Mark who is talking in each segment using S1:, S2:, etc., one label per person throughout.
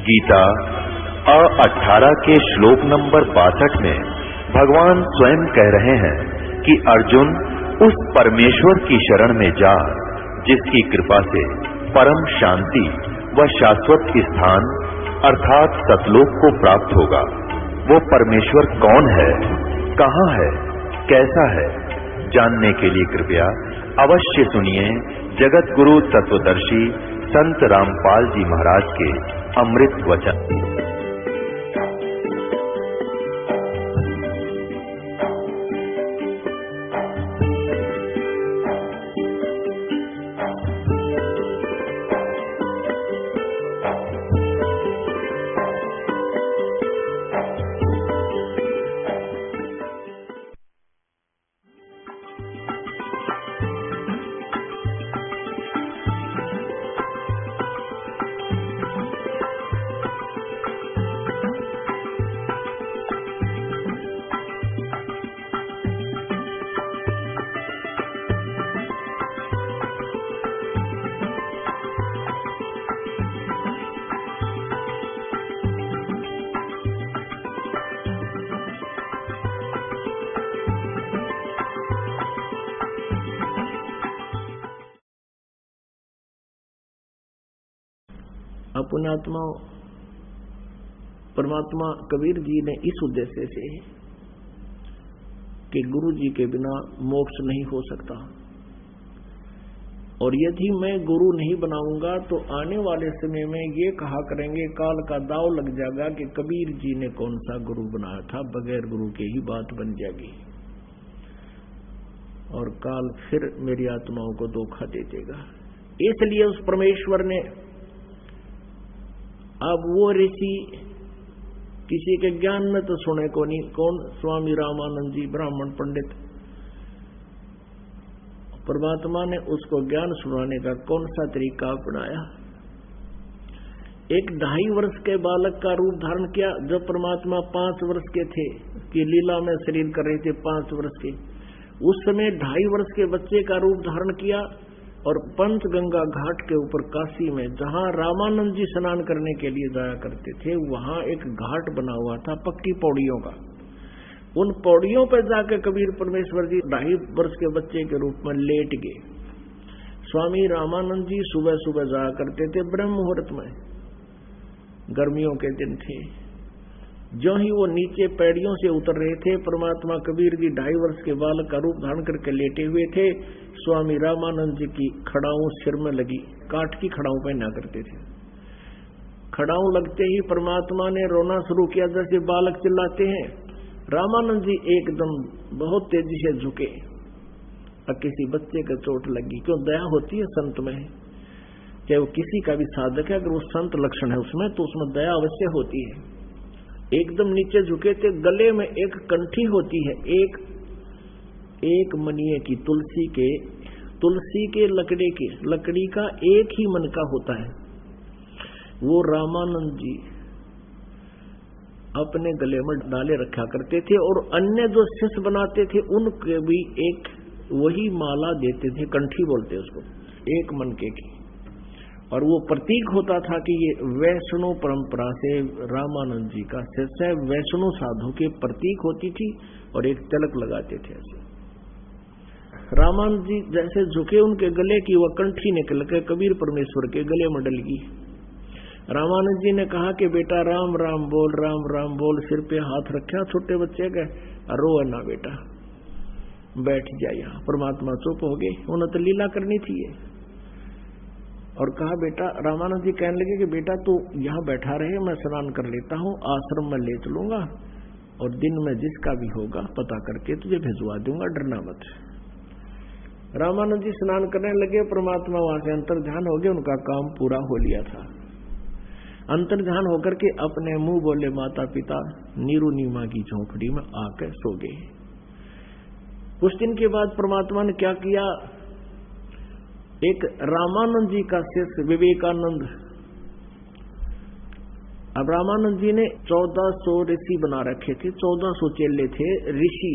S1: गीता 18 के श्लोक नंबर 62 में भगवान स्वयं कह रहे हैं कि अर्जुन उस परमेश्वर की शरण में जा जिसकी कृपा से परम शांति व शाश्वत स्थान अर्थात सतलोक को प्राप्त होगा। वो परमेश्वर कौन है, कहाँ है, कैसा है, जानने के लिए कृपया अवश्य सुनिए जगत गुरु तत्वदर्शी संत रामपाल जी महाराज के अमृत वचन।
S2: पुण्यात्मा परमात्मा कबीर जी ने इस उद्देश्य से कि गुरु जी के बिना मोक्ष नहीं हो सकता, और यदि मैं गुरु नहीं बनाऊंगा तो आने वाले समय में ये कहा करेंगे, काल का दाव लग जाएगा कि कबीर जी ने कौन सा गुरु बनाया था, बगैर गुरु के ही बात बन जाएगी और काल फिर मेरी आत्माओं को धोखा दे देगा। इसलिए उस परमेश्वर ने अब वो ऋषि किसी के ज्ञान में तो सुने को नहीं, कौन, स्वामी रामानंद जी ब्राह्मण पंडित, परमात्मा ने उसको ज्ञान सुनाने का कौन सा तरीका अपनाया। एक 2.5 वर्ष के बालक का रूप धारण किया, जब परमात्मा 5 वर्ष के थे कि लीला में शरीर कर रहे थे 5 वर्ष के, उस समय 2.5 वर्ष के बच्चे का रूप धारण किया और पंचगंगा घाट के ऊपर काशी में, जहां रामानंद जी स्नान करने के लिए जाया करते थे, वहां एक घाट बना हुआ था पक्की पौड़ियों का। उन पौड़ियों पर जाकर कबीर परमेश्वर जी 2.5 वर्ष के बच्चे के रूप में लेट गए। स्वामी रामानंद जी सुबह सुबह जाया करते थे ब्रह्म मुहूर्त में, गर्मियों के दिन थे। जो ही वो नीचे पैड़ियों से उतर रहे थे, परमात्मा कबीर जी 2.5 वर्ष के बालक का रूप धारण करके लेटे हुए थे। स्वामी रामानंद जी की खड़ाऊं सिर में लगी, काठ की खड़ाऊं पहना करते थे। खड़ाऊं लगते ही परमात्मा ने रोना शुरू किया, जैसे बालक चिल्लाते हैं। रामानंद जी एकदम बहुत तेजी से झुके, और किसी बच्चे को चोट लगी। क्यों, दया होती है संत में, चाहे वो किसी का भी साधक है, अगर वो संत लक्षण है उसमें, तो उसमें दया अवश्य होती है। एकदम नीचे झुके थे, गले में एक कंठी होती है, एक मनिये की, तुलसी के लकड़ी का एक ही मन का होता है। वो रामानंद जी अपने गले में डाले रखा करते थे, और अन्य जो शिष्य बनाते थे उनके भी एक वही माला देते थे, कंठी बोलते उसको, एक मन के की। और वो प्रतीक होता था कि ये वैष्णव परंपरा से रामानंद जी का शिष्य, वैष्णव साधु के प्रतीक होती थी, और एक तिलक लगाते थे ऐसे। रामानंद जी जैसे झुके, उनके गले की वह कंठी निकल के कबीर परमेश्वर के गले में डल गई। रामानंद जी ने कहा कि बेटा राम राम बोल, राम राम बोल। सिर पे हाथ रखा छोटे बच्चे के, रो ना बेटा, बैठ जा यहाँ। परमात्मा चुप हो गए, उन्हें तो लीला करनी थी ये। और कहा बेटा, रामानंद जी कहने लगे कि बेटा तू यहाँ बैठा रहे, मैं स्नान कर लेता हूँ, आश्रम में ले चलूंगा, और दिन में जिसका भी होगा पता करके तुझे भिजवा दूंगा, डरना मत। रामानंद जी स्नान करने लगे, परमात्मा वहां से अंतर्ध्यान हो गए, उनका काम पूरा हो लिया था। अंतर्ध्यान होकर के अपने मुंह बोले माता पिता नीरू नीमा की झोंपड़ी में आकर सो गए। कुछ दिन के बाद परमात्मा ने क्या किया, एक रामानंद जी का शिष्य विवेकानंद, अब रामानंद जी ने 1400 ऋषि बना रखे थे, 1400 चेले थे ऋषि,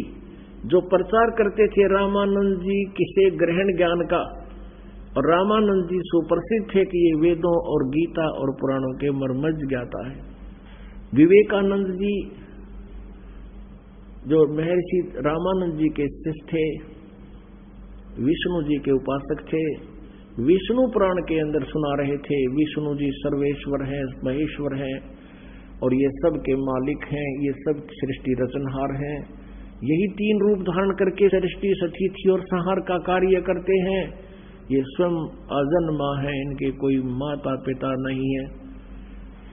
S2: जो प्रचार करते थे रामानंद जी किसे ग्रहण ज्ञान का, और रामानंद जी सुप्रसिद्ध थे कि ये वेदों और गीता और पुराणों के मर्मज्ञ ज्ञाता है। विवेकानंद जी जो महर्षि रामानंद जी के शिष्य थे, विष्णु जी के उपासक थे, विष्णु पुराण के अंदर सुना रहे थे विष्णु जी सर्वेश्वर हैं, महेश्वर हैं और ये सब के मालिक हैं, ये सब सृष्टि रचनहार हैं। यही तीन रूप धारण करके सृष्टि सतिथि और संहार का कार्य करते हैं। ये स्वयं अजन्मा है, इनके कोई माता पिता नहीं है।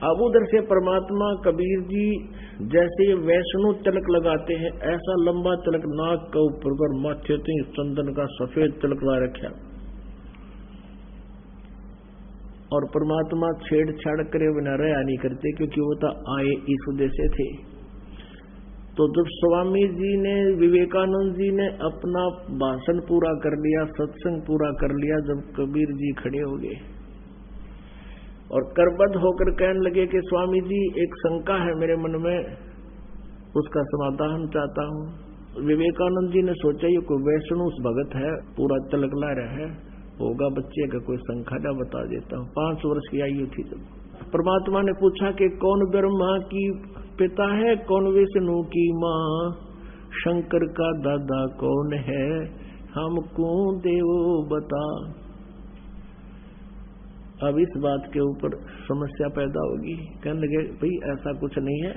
S2: अब उधर से परमात्मा कबीर जी जैसे वैष्णु तिलक लगाते हैं, ऐसा लंबा तिलक नाक के ऊपर पर माथे चंदन का सफेद तिलक ला रखा और परमात्मा छेड़छाड़ करे बिना रहा नहीं करते, क्योंकि वो तो आए इस उद्देश्य थे। तो जब स्वामी जी ने, विवेकानंद जी ने अपना भाषण पूरा कर लिया, सत्संग पूरा कर लिया, जब कबीर जी खड़े हो गए और करबद्ध होकर कहने लगे कि स्वामी जी एक शंका है मेरे मन में, उसका समाधान चाहता हूँ। विवेकानंद जी ने सोचा ये कोई वैष्णु भगत है, पूरा तिलक ला रहा है, होगा बच्चे का कोई शंका ना बता देता हूँ। 5 वर्ष की आयु थी जब परमात्मा ने पूछा कि कौन ब्रह्मा की पिता है, कौन विष्णु की माँ, शंकर का दादा कौन है, हमको देवो बता। अब इस बात के ऊपर समस्या पैदा होगी। कहने लगे भाई ऐसा कुछ नहीं है,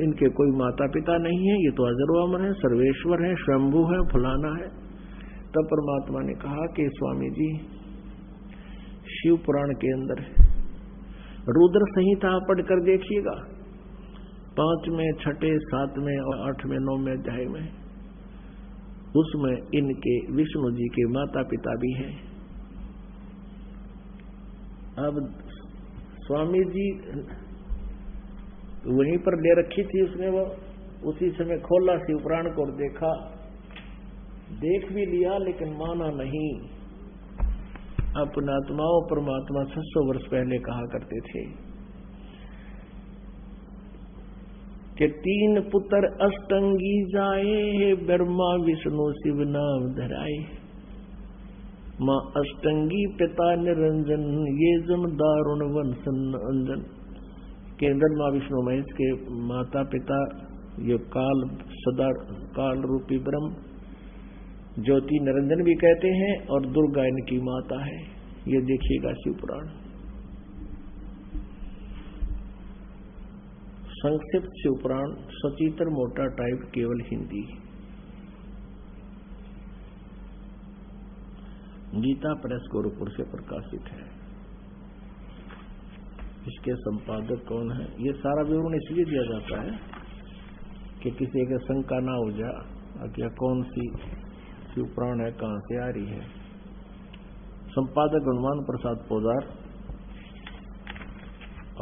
S2: इनके कोई माता पिता नहीं है, ये तो अजर है, सर्वेश्वर है, स्वयंभू है, फलाना है। तब परमात्मा ने कहा कि स्वामी जी शिव पुराण के अंदर रुद्र संहिता पढ़ कर देखिएगा, 5वें, 6, 7वें और 8वें, 9वें अध्याय में, उसमें इनके विष्णु जी के माता पिता भी हैं। अब स्वामी जी वहीं पर ले रखी थी उसने, वो उसी समय खोला शिव पुराण को और देखा, देख भी लिया लेकिन माना नहीं। अपना आत्माओं परमात्मा 600 वर्ष पहले कहा करते थे कि 3 पुत्र अष्टंगी जाए, ब्रह्मा विष्णु शिव नाम धराए। माँ अष्टंगी पिता निरंजन, ये जम दारुण वंशन अंजन। के ब्रह्मा विष्णु महेश के माता पिता ये काल सदा काल रूपी ब्रह्म, ज्योति निरंजन भी कहते हैं, और दुर्गा इनकी माता है। ये देखिएगा शिव पुराण। संक्षिप्त शिव पुराण, सचित्र मोटा टाइप, केवल हिंदी। गीता प्रेस गोरखपुर से प्रकाशित है। इसके संपादक कौन है, ये सारा विवरण इसलिए दिया जाता है कि किसी के शंका ना हो जाए कि कौन सी शिव पुराण है, कहां से आ रही है। संपादक हनुमान प्रसाद पोदार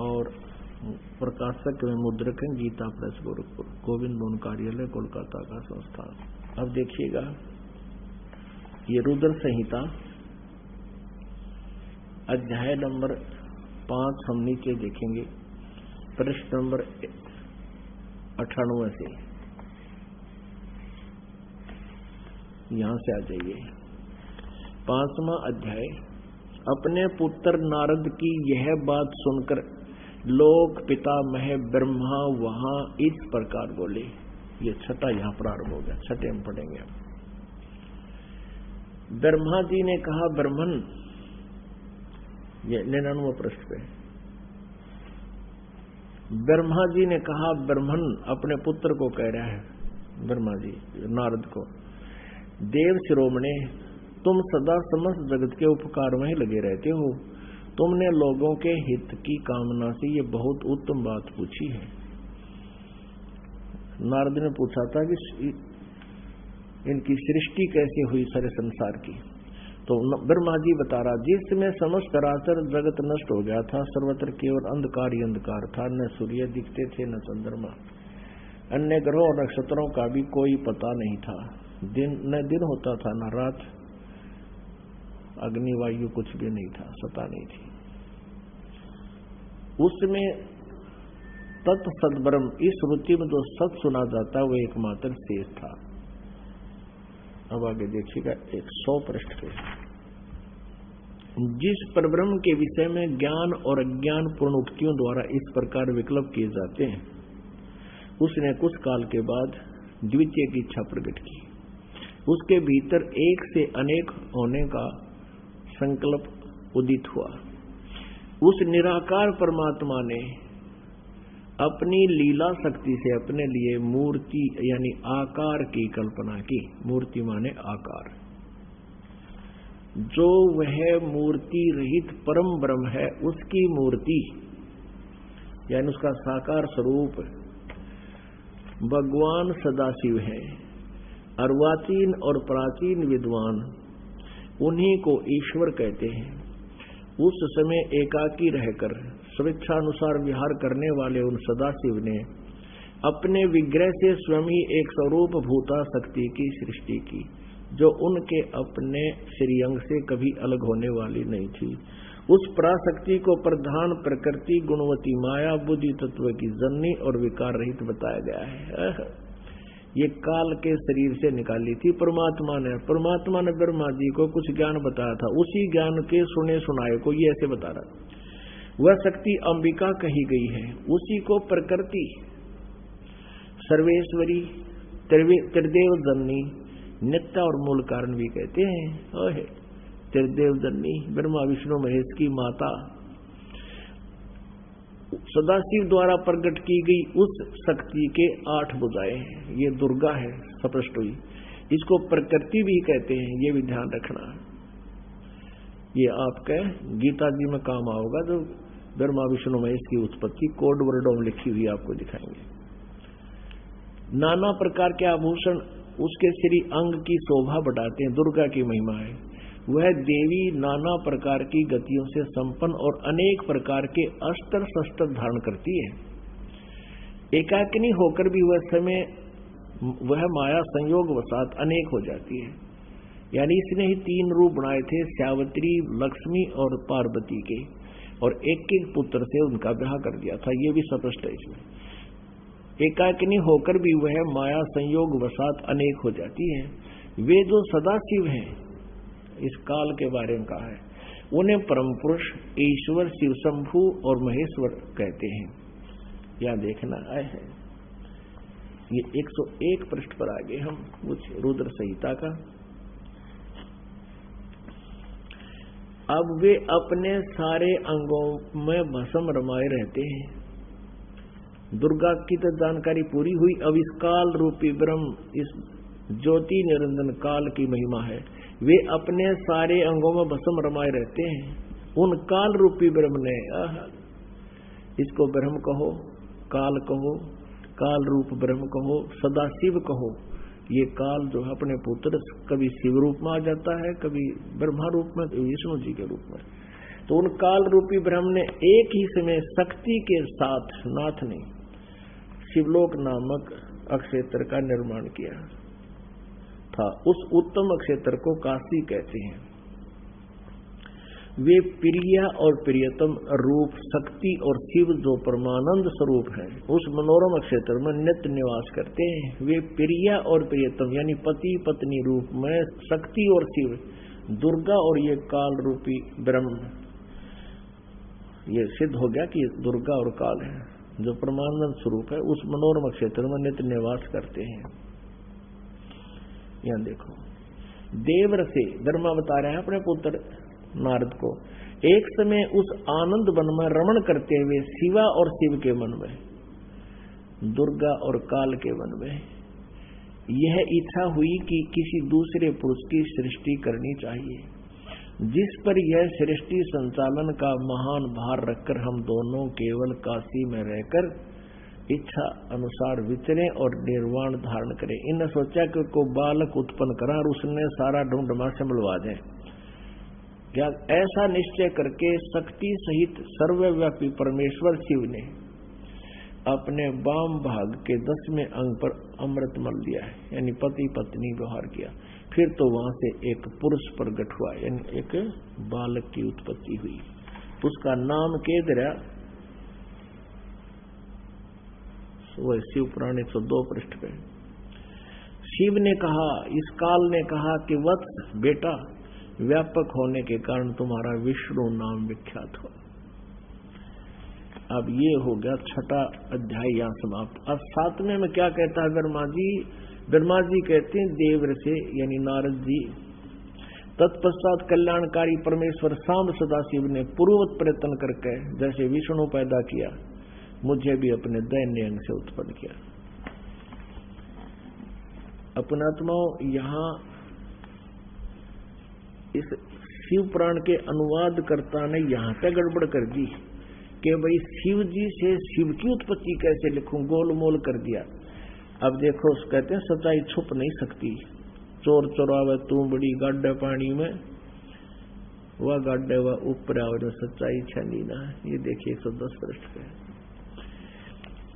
S2: और प्रकाशक में मुद्रक हैं गीता प्रेस गोरखपुर, गोविंद मोहन कार्यालय कोलकाता का संस्थान। अब देखिएगा ये रुद्र संहिता अध्याय नंबर 5 हम नीचे देखेंगे, पृष्ठ नंबर 98 से, यहां से आ जाइए। 5वां अध्याय। अपने पुत्र नारद की यह बात सुनकर लोक पितामह ब्रह्मा वहां इस प्रकार बोले। ये 6 यहां प्रारंभ हो गया, 6 में पढ़ेंगे। ब्रह्मा जी ने कहा, ब्रह्मन, ये 99 पृष्ठ पे, ब्रह्मा जी ने कहा, ब्रह्मन अपने पुत्र को कह रहा है, ब्रह्मा जी नारद को, देव शिरोमणे, तुम सदा समस्त जगत के उपकार में ही लगे रहते हो। तुमने लोगों के हित की कामना से ये बहुत उत्तम बात पूछी है। नारद ने पूछा था कि इनकी सृष्टि कैसे हुई सारे संसार की, तो ब्रह्मा जी बता रहा, जिसमें समस्त चराचर जगत नष्ट हो गया था, सर्वत्र केवल अंधकार ही अंधकार था, न सूर्य दिखते थे न चंद्रमा, अन्य ग्रहों और नक्षत्रों का भी कोई पता नहीं था, न दिन होता था न रात, अग्निवायु कुछ भी नहीं था, सता नहीं थी। उसमें तत् सद्ब्रह्म, इस श्रुति में जो सत सुना जाता है वो एकमात्र शेष था। अब आगे देखिएगा 100 पृष्ठ पे। जिस परब्रह्म के विषय में ज्ञान और अज्ञान पूर्ण उक्तियों द्वारा इस प्रकार विकल्प किए जाते हैं, उसने कुछ काल के बाद द्वितीय की इच्छा प्रकट की। उसके भीतर एक से अनेक होने का संकल्प उदित हुआ। उस निराकार परमात्मा ने अपनी लीला शक्ति से अपने लिए मूर्ति यानी आकार की कल्पना की। मूर्ति माने आकार। जो वह मूर्ति रहित परम ब्रह्म है, उसकी मूर्ति यानी उसका साकार स्वरूप भगवान सदाशिव है। अर्वाचीन और प्राचीन विद्वान उन्हीं को ईश्वर कहते हैं। उस समय एकाकी रहकर स्वेच्छानुसार विहार करने वाले उन सदाशिव ने अपने विग्रह से स्वयं ही एक स्वरूप भूता शक्ति की सृष्टि की, जो उनके अपने श्रीअंग से कभी अलग होने वाली नहीं थी। उस पराशक्ति को प्रधान प्रकृति गुणवती माया बुद्धि तत्व की जननी और विकार रहित बताया गया है। ये काल के शरीर से निकाली थी परमात्मा ने। परमात्मा ने ब्रह्मा जी को कुछ ज्ञान बताया था, उसी ज्ञान के सुने सुनाए को ये ऐसे बता रहा। वह शक्ति अंबिका कही गई है। उसी को प्रकृति सर्वेश्वरी त्रिदेव जननी नित्य और मूल कारण भी कहते हैं। त्रिदेव जननी ब्रह्मा विष्णु महेश की माता सदाशिव द्वारा प्रकट की गई उस शक्ति के 8 भुजाएं हैं। ये दुर्गा है, स्पष्ट हुई। इसको प्रकृति भी कहते हैं, ये भी ध्यान रखना। ये आपके गीता जी में काम आओगा, जो ब्रह्मा विष्णु महेश की उत्पत्ति कोड वर्डों में लिखी हुई आपको दिखाएंगे। नाना प्रकार के आभूषण उसके श्री अंग की शोभा बढ़ाते हैं। दुर्गा की महिमा है। वह देवी नाना प्रकार की गतियों से संपन्न और अनेक प्रकार के अस्त्र शस्त्र धारण करती है। एकाकिनी होकर भी वह माया संयोग वसात अनेक हो जाती है। यानी इसने ही 3 रूप बनाए थे, सावित्री, लक्ष्मी और पार्वती के, और एक एक पुत्र से उनका ब्याह कर दिया था। ये भी स्पष्ट है इसमें। एकाकिनी होकर भी वह माया संयोग वसात अनेक हो जाती है। वे जो सदाशिव हैं, इस काल के बारे में कहा है, उन्हें परम पुरुष, ईश्वर, शिव शंभु और महेश्वर कहते हैं। यहां देखना आए हैं। ये 101 पृष्ठ पर आगे हम कुछ रुद्र संहिता का। अब वे अपने सारे अंगों में भस्म रमाए रहते हैं। दुर्गा की तो जानकारी पूरी हुई। अब इस काल रूपी ब्रह्म, इस ज्योति निरंजन काल की महिमा है। वे अपने सारे अंगों में भस्म रमाए रहते हैं। उन काल रूपी ब्रह्म ने, इसको ब्रह्म कहो, काल कहो, काल रूप ब्रह्म कहो, सदाशिव कहो। ये काल जो है अपने पुत्र कभी शिव रूप में आ जाता है, कभी ब्रह्मा रूप में, विष्णु जी के रूप में। तो उन काल रूपी ब्रह्म ने एक ही समय शक्ति के साथ नाथ ने शिवलोक नामक अक्षेत्र का निर्माण किया था। उस उत्तम अक्षेत्र को काशी कहते हैं। वे प्रिया और प्रियतम रूप शक्ति और शिव जो परमानंद स्वरूप है, उस मनोरम अक्षेत्र में नित्य निवास करते हैं। वे प्रिया और प्रियतम यानी पति पत्नी रूप में शक्ति और शिव, दुर्गा और ये काल रूपी ब्रह्म। ये सिद्ध हो गया कि दुर्गा और काल है जो परमानंद स्वरूप है, उस मनोरम क्षेत्र में नित्य निवास करते हैं। यहां देखो, देवर से ब्रह्मा बता रहे हैं अपने पुत्र नारद को, एक समय उस आनंद वन में रमण करते हुए शिवा और शिव के मन में, दुर्गा और काल के मन में यह इच्छा हुई कि किसी दूसरे पुरुष की सृष्टि करनी चाहिए, जिस पर यह सृष्टि संचालन का महान भार रखकर हम दोनों केवल काशी में रहकर इच्छा अनुसार विचरे और निर्वाण धारण करें। इन्होंने सोचा कि को बालक उत्पन्न करा और उसने सारा ढूंढमा संभलवा दे। क्या ऐसा निश्चय करके शक्ति सहित सर्वव्यापी परमेश्वर शिव ने अपने वाम भाग के 10वें अंग पर अमृत मल दिया है, यानी पति पत्नी व्यवहार किया। फिर तो वहां से एक पुरुष प्रकट हुआ, यानी एक बालक की उत्पत्ति हुई। उसका नाम केदरा, वह शिव पुराण 102 पृष्ठ पे। शिव ने कहा, इस काल ने कहा कि वत्स बेटा, व्यापक होने के कारण तुम्हारा विष्णु नाम विख्यात हो। अब ये हो गया 6वां अध्याय यहाँ समाप्त। अब 7वें में क्या कहता है ब्रह्मा जी? ब्रह्मा जी कहते हैं देव से यानी नारद जी, तत्पश्चात कल्याणकारी परमेश्वर सांब सदाशिव ने पूर्ववत प्रयत्न करके जैसे विष्णु पैदा किया, मुझे भी अपने दैन्य अंग से उत्पन्न किया। अपनात्माओं, यहाँ इस शिव पुराण के अनुवादकर्ता ने यहाँ पे गड़बड़ कर दी कि भाई शिव जी से शिव की उत्पत्ति कैसे लिखूं, गोलमोल कर दिया। अब देखो, कहते हैं सच्चाई छुप नहीं सकती। चोर चोरावे तू बड़ी गाड्डे पानी में, वह गाड्डे वह ऊपर आवे, सच्चाई छनी ना। ये देखिए 110 पृष्ठ पे।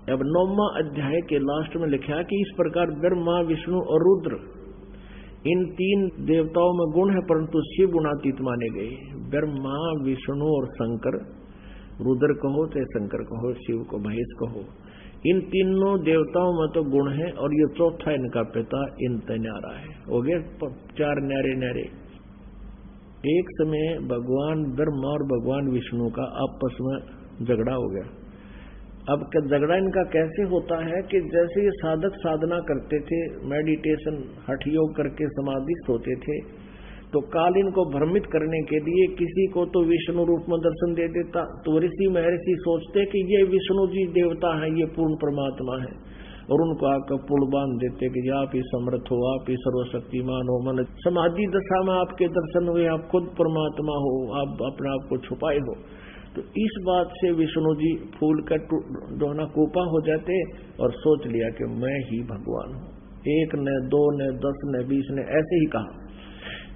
S2: अब 9वां अध्याय के लास्ट में लिखा कि इस प्रकार ब्रह्मा, विष्णु और रुद्र, इन 3 देवताओं में गुण है परंतु शिव गुणातीत माने गए। ब्रह्मा, विष्णु और शंकर, रुद्र कहो चाहे शंकर कहो, शिव को महेश कहो, इन तीनों देवताओं में तो गुण है और ये चौथा इनका पिता इन न्यारा है। हो गए 4 न्यारे न्यारे। एक समय भगवान ब्रह्मा और भगवान विष्णु का आपस में झगड़ा हो गया। अब झगड़ा इनका कैसे होता है कि जैसे ये साधक साधना करते थे, मेडिटेशन हठ योग करके समाधिस्थ होते थे, तो काल इनको भ्रमित करने के लिए किसी को तो विष्णु रूप में दर्शन दे देता, तो ऋषि महर्षि सोचते कि ये विष्णु जी देवता है, ये पूर्ण परमात्मा है, और उनको आकर पुल बांध देते कि आप ही समर्थ हो, आप ही सर्वशक्तिमान हो, मन समाधि दशा में आपके दर्शन हुए, आप खुद परमात्मा हो, आप अपने आप को छुपाए हो। तो इस बात से विष्णु जी फूल का दोना कूपा हो जाते और सोच लिया कि मैं ही भगवान हूँ। 1 ने 2 ने 10 ने 20 ने ऐसे ही कहा।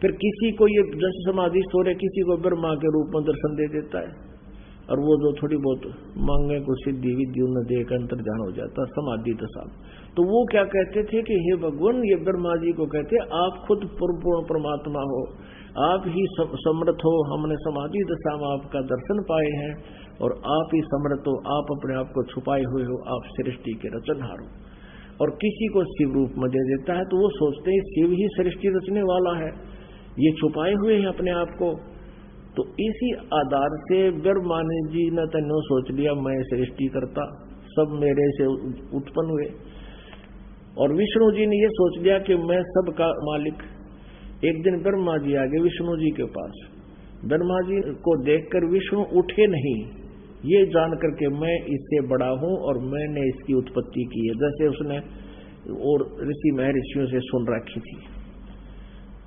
S2: फिर किसी को ये जैसे समाधिस्थ हो रहे, किसी को ब्रह्मा के रूप में दर्शन दे देता है, और वो जो थोड़ी बहुत मांगे को सिद्धि विद्धि उन्हें देकर अंतर्ध्यान हो जाता समाधि दशा। तो वो क्या कहते थे कि हे भगवान, ये ब्रह्मा जी को कहते आप खुद पूर्ण परमात्मा हो, आप ही समर्थ हो, हमने समाधि दशा में आपका दर्शन पाए हैं, और आप ही समर्थ हो, आप अपने आप को छुपाए हुए हो, आप सृष्टि के रचनहार हो। और किसी को शिव रूप में दे देता है तो वो सोचते हैं शिव ही सृष्टि रचने वाला है, ये छुपाए हुए हैं अपने आप को। तो इसी आधार से ब्रह्मा जी ने तन्नो सोच लिया मैं सृष्टि करता, सब मेरे से उत्पन्न हुए, और विष्णु जी ने ये सोच लिया कि मैं सबका मालिक। एक दिन ब्रह्मा जी आ गए विष्णु जी के पास। ब्रह्मा जी को देखकर विष्णु उठे नहीं, ये जानकर के मैं इससे बड़ा हूं और मैंने इसकी उत्पत्ति की है, जैसे उसने और ऋषि महर्षियों से सुन रखी थी।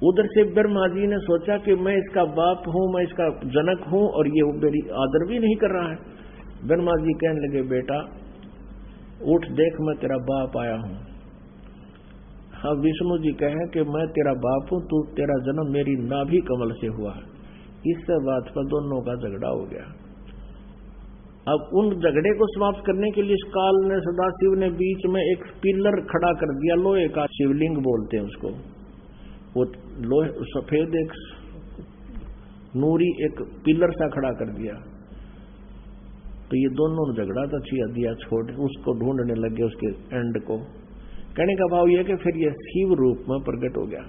S2: उधर से ब्रह्मा जी ने सोचा कि मैं इसका बाप हूं, मैं इसका जनक हूं, और ये मेरी आदर भी नहीं कर रहा है। ब्रह्मा जी कहने लगे बेटा उठ देख, मैं तेरा बाप आया हूं। हाँ, विष्णु जी कहे कि मैं तेरा बाप हूं, तू तेरा जन्म मेरी नाभि कमल से हुआ है। इस बात पर दोनों का झगड़ा हो गया। अब उन झगड़े को समाप्त करने के लिए इस काल ने, सदाशिव ने बीच में एक पिलर खड़ा कर दिया, लोहे का, शिवलिंग बोलते हैं उसको। वो लोहे सफेद एक नूरी एक पिलर सा खड़ा कर दिया। तो ये दोनों ने झगड़ा तो दिया छोड़, उसको ढूंढने लगे उसके एंड को। कहने का भाव यह कि फिर ये शिव रूप में प्रकट हो गया।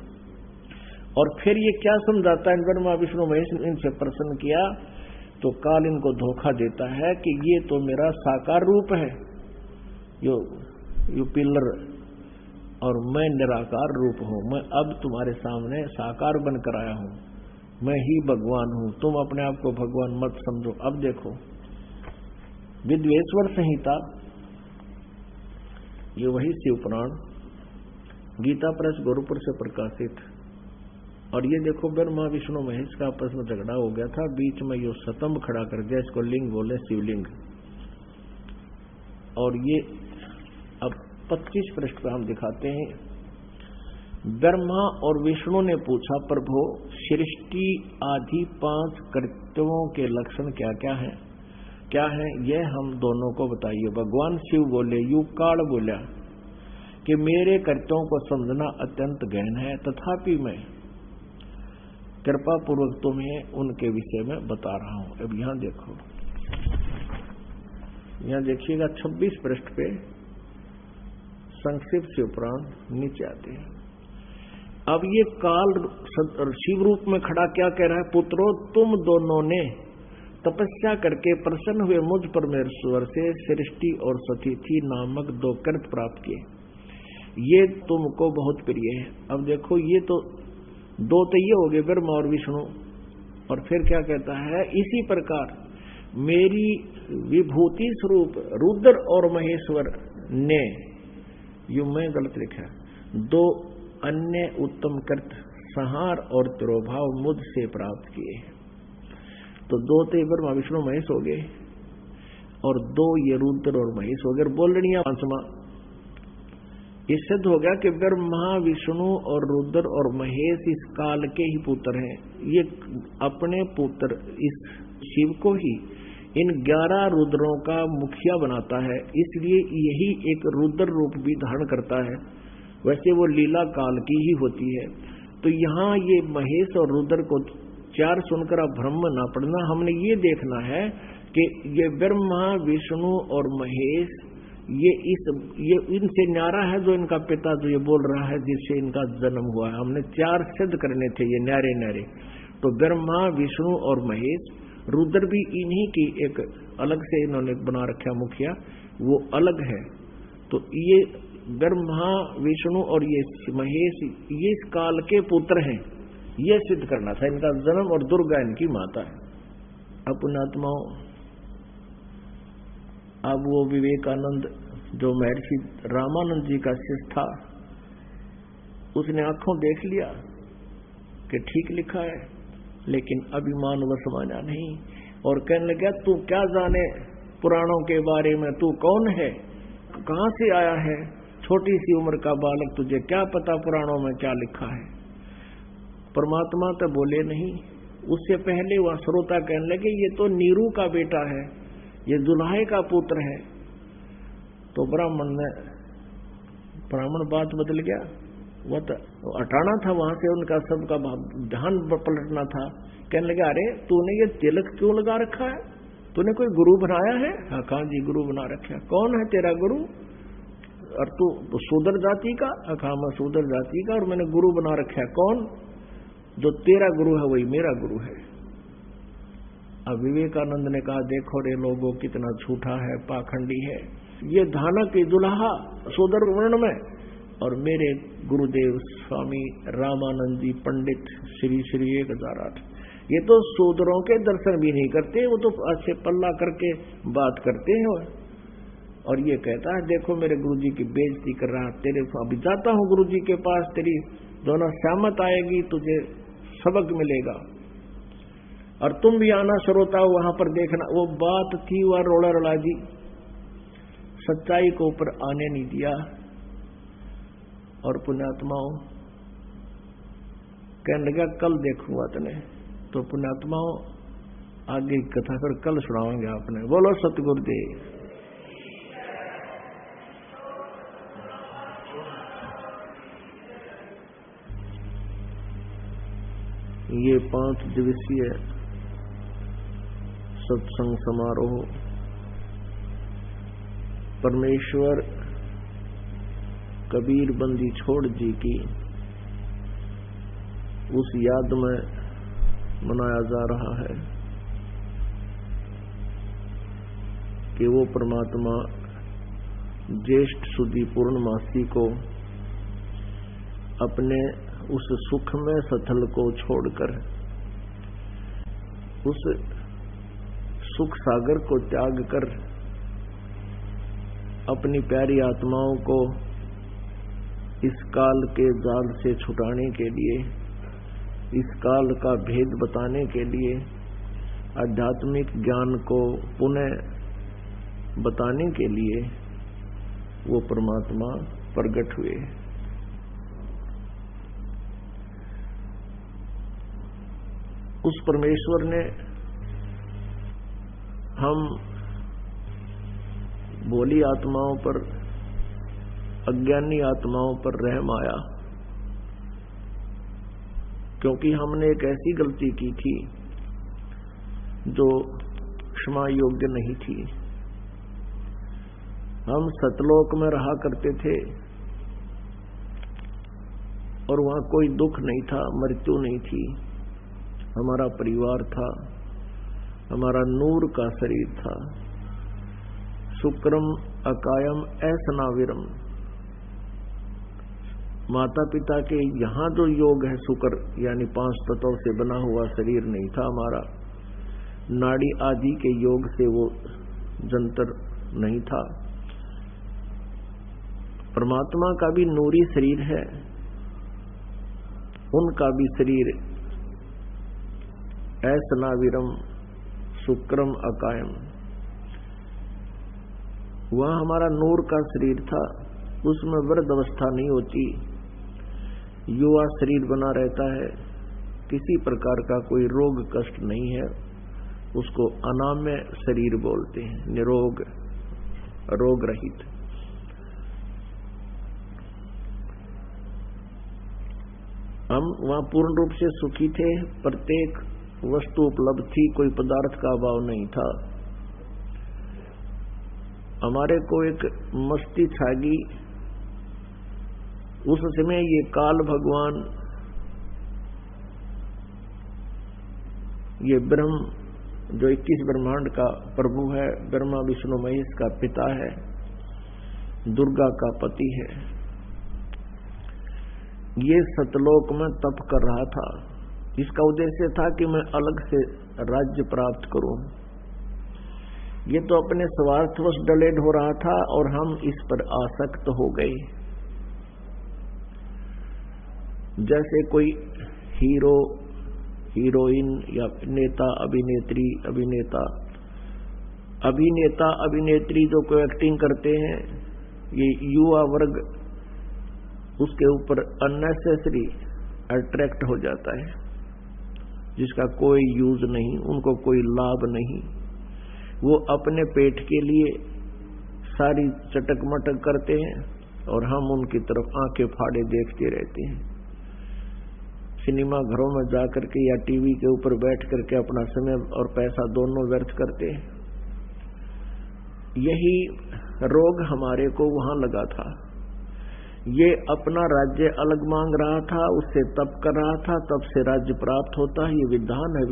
S2: और फिर ये क्या समझाता है, ब्रह्मा विष्णु महेश इनसे प्रसन्न किया तो काल इनको धोखा देता है कि ये तो मेरा साकार रूप है, यो पिलर, और मैं निराकार रूप हूं। मैं अब तुम्हारे सामने साकार बनकर आया हूं, मैं ही भगवान हूं, तुम अपने आप को भगवान मत समझो। अब देखो विद्वेश्वर संहिता, ये वही शिव पुराण गीता प्रेस गोरखपुर से प्रकाशित। और ये देखो ब्रह्मा विष्णु महेश का आपस में झगड़ा हो गया था, बीच में ये स्तंभ खड़ा कर दिया, इसको लिंग बोले, शिवलिंग। और ये अब 25 पृष्ठ पर हम दिखाते हैं। ब्रह्मा और विष्णु ने पूछा प्रभु सृष्टि आदि 5 कर्तव्यों के लक्षण क्या क्या है यह हम दोनों को बताइए। भगवान शिव बोले, युकाल बोला कि मेरे कर्तव्यों को समझना अत्यंत गहन है, तथापि मैं कृपा पूर्वक तुम्हें उनके विषय में बता रहा हूं। अब यहां देखो, यहां देखिएगा 26 पृष्ठ पे संक्षिप्त शिव पुराण नीचे आते हैं। अब ये काल शिव रूप में खड़ा क्या कह रहा है? पुत्रो, तुम दोनों ने तपस्या करके प्रसन्न हुए मुझ परमेश्वर से सृष्टि और सतिथि नामक 2 कृत प्राप्त किए, ये तुमको बहुत प्रिय है। अब देखो, ये तो 2 तो ये हो गए, ब्रह्मा और विष्णु। और फिर क्या कहता है? इसी प्रकार मेरी विभूति स्वरूप रुद्र और महेश्वर ने, यू मैं गलत लिखा, 2 अन्य उत्तम कृत संहार और तिरोभाव मुझसे प्राप्त किए। तो 2 तो ब्रह्मा विष्णु महेश हो गए और 2 ये रुद्र और महेश हो गए। बोलनिया 5वां, इस सिद्ध हो गया कि ब्रह्मा विष्णु और रुद्र और महेश इस काल के ही पुत्र हैं। ये अपने पुत्र इस शिव को ही इन 11 रुद्रों का मुखिया बनाता है, इसलिए यही एक रुद्र रूप भी धारण करता है। वैसे वो लीला काल की ही होती है। तो यहाँ ये महेश और रुद्र को 4 सुनकर आप भ्रम न पड़ना। हमने ये देखना है कि ये ब्रह्मा विष्णु और महेश ये इनसे न्यारा है जो इनका पिता जो ये बोल रहा है जिससे इनका जन्म हुआ है। हमने 4 सिद्ध करने थे ये न्यारे न्यारे। तो ब्रह्मा विष्णु और महेश, रुद्र भी इन्हीं की एक अलग से इन्होंने बना रखा मुखिया, वो अलग है। तो ये ब्रह्मा विष्णु और ये महेश ये इस काल के पुत्र हैं, ये सिद्ध करना था। इनका जन्म और दुर्गा इनकी माता है। अपनात्माओं, अब वो विवेकानंद जो महर्षि रामानंद जी का शिष्य था, उसने आंखों देख लिया कि ठीक लिखा है, लेकिन अभिमान वश माना नहीं और कहने लगा तू क्या जाने पुराणों के बारे में, तू कौन है, कहां से आया है, छोटी सी उम्र का बालक, तुझे क्या पता पुराणों में क्या लिखा है। परमात्मा तो बोले नहीं। उससे पहले वह श्रोता कहने लगे ये तो नीरू का बेटा है, ये दुल्हे का पुत्र है। तो ब्राह्मण बात बदल गया, वह तो हटाना था वहां से, उनका सबका ध्यान पलटना था। कहने लगे अरे तूने ये तिलक क्यों लगा रखा है, तूने कोई गुरु बनाया है? हाँ कहा जी गुरु बना रखा है। कौन है तेरा गुरु? और तू शूद्र जाति का? हाँ मैं शूद्र जाति का और मैंने गुरु बना रखा है। कौन? जो तेरा गुरु है वही मेरा गुरु है। अब विवेकानंद ने कहा देखो रे लोगों कितना झूठा है, पाखंडी है, ये धानक दुल्हा शूद्र वर्ण में, और मेरे गुरुदेव स्वामी रामानंद जी पंडित श्री 1008 ये तो शूद्रों के दर्शन भी नहीं करते, वो तो अच्छे पल्ला करके बात करते हैं। और ये कहता है देखो मेरे गुरुजी की बेइज्जती कर रहा, तेरे अभी जाता हूं गुरुजी के पास, तेरी दोनों सहमत आएगी, तुझे सबक मिलेगा और तुम भी आना श्रोता वहां पर देखना। वो बात थी वह रोड़ा रोड़ा दी, सच्चाई को ऊपर आने नहीं दिया। और पुण्यात्माओं कहने लगा कल देखूंगा तने। तो पुण्यात्माओं आगे की कथा फिर कल सुनाओगे आपने। बोलो सतगुरुदेव। ये 5 दिवसीय सत्संग समारोह परमेश्वर कबीर बंदी छोड़ जी की उस याद में मनाया जा रहा है कि वो परमात्मा ज्येष्ठ सुदी पूर्णमासी को अपने उस सुख में सथल को छोड़कर उस सुख सागर को त्याग कर अपनी प्यारी आत्माओं को इस काल के जाल से छुटाने के लिए, इस काल का भेद बताने के लिए, आध्यात्मिक ज्ञान को पुनः बताने के लिए वो परमात्मा प्रकट हुए। उस परमेश्वर ने हम भोली आत्माओं पर, अज्ञानी आत्माओं पर रहम आया, क्योंकि हमने एक ऐसी गलती की थी जो क्षमा योग्य नहीं थी। हम सतलोक में रहा करते थे और वहां कोई दुख नहीं था, मृत्यु नहीं थी। हमारा परिवार था, हमारा नूर का शरीर था। शुक्रम अकायम ऐसनाविरम, माता पिता के यहाँ जो योग है, शुक्र यानी 5 तत्वों से बना हुआ शरीर नहीं था हमारा। नाड़ी आदि के योग से वो जंतर नहीं था। परमात्मा का भी नूरी शरीर है, उनका भी शरीर ऐसनाविरम शुक्रम अकायम। वह हमारा नूर का शरीर था, उसमें वृद्ध अवस्था नहीं होती, युवा शरीर बना रहता है, किसी प्रकार का कोई रोग कष्ट नहीं है। उसको अनाम्य शरीर बोलते हैं, निरोग, रोग रहित। हम वहां पूर्ण रूप से सुखी थे, प्रत्येक वस्तु उपलब्ध थी, कोई पदार्थ का अभाव नहीं था। हमारे को एक मस्ती छागी। उस समय ये काल भगवान, ये ब्रह्म जो 21 ब्रह्मांड का प्रभु है, ब्रह्मा विष्णु महेश का पिता है, दुर्गा का पति है, ये सतलोक में तप कर रहा था। इसका उद्देश्य था कि मैं अलग से राज्य प्राप्त करूं। ये तो अपने स्वार्थवश डलेड हो रहा था और हम इस पर आसक्त हो गए। जैसे कोई हीरो, हीरोइन या नेता, अभिनेत्री, अभिनेत्री जो कोई एक्टिंग करते हैं, ये युवा वर्ग उसके ऊपर अननेसेसरी अट्रैक्ट हो जाता है, जिसका कोई यूज नहीं, उनको कोई लाभ नहीं। वो अपने पेट के लिए सारी चटक मटक करते हैं और हम उनकी तरफ आंखें फाड़े देखते रहते हैं। सिनेमा घरों में जाकर के या टीवी के ऊपर बैठ करके अपना समय और पैसा दोनों व्यर्थ करते हैं। यही रोग हमारे को वहां लगा था। ये अपना राज्य अलग मांग रहा था, उससे तप कर रहा था, तब से राज्य प्राप्त होता है। ये विधान है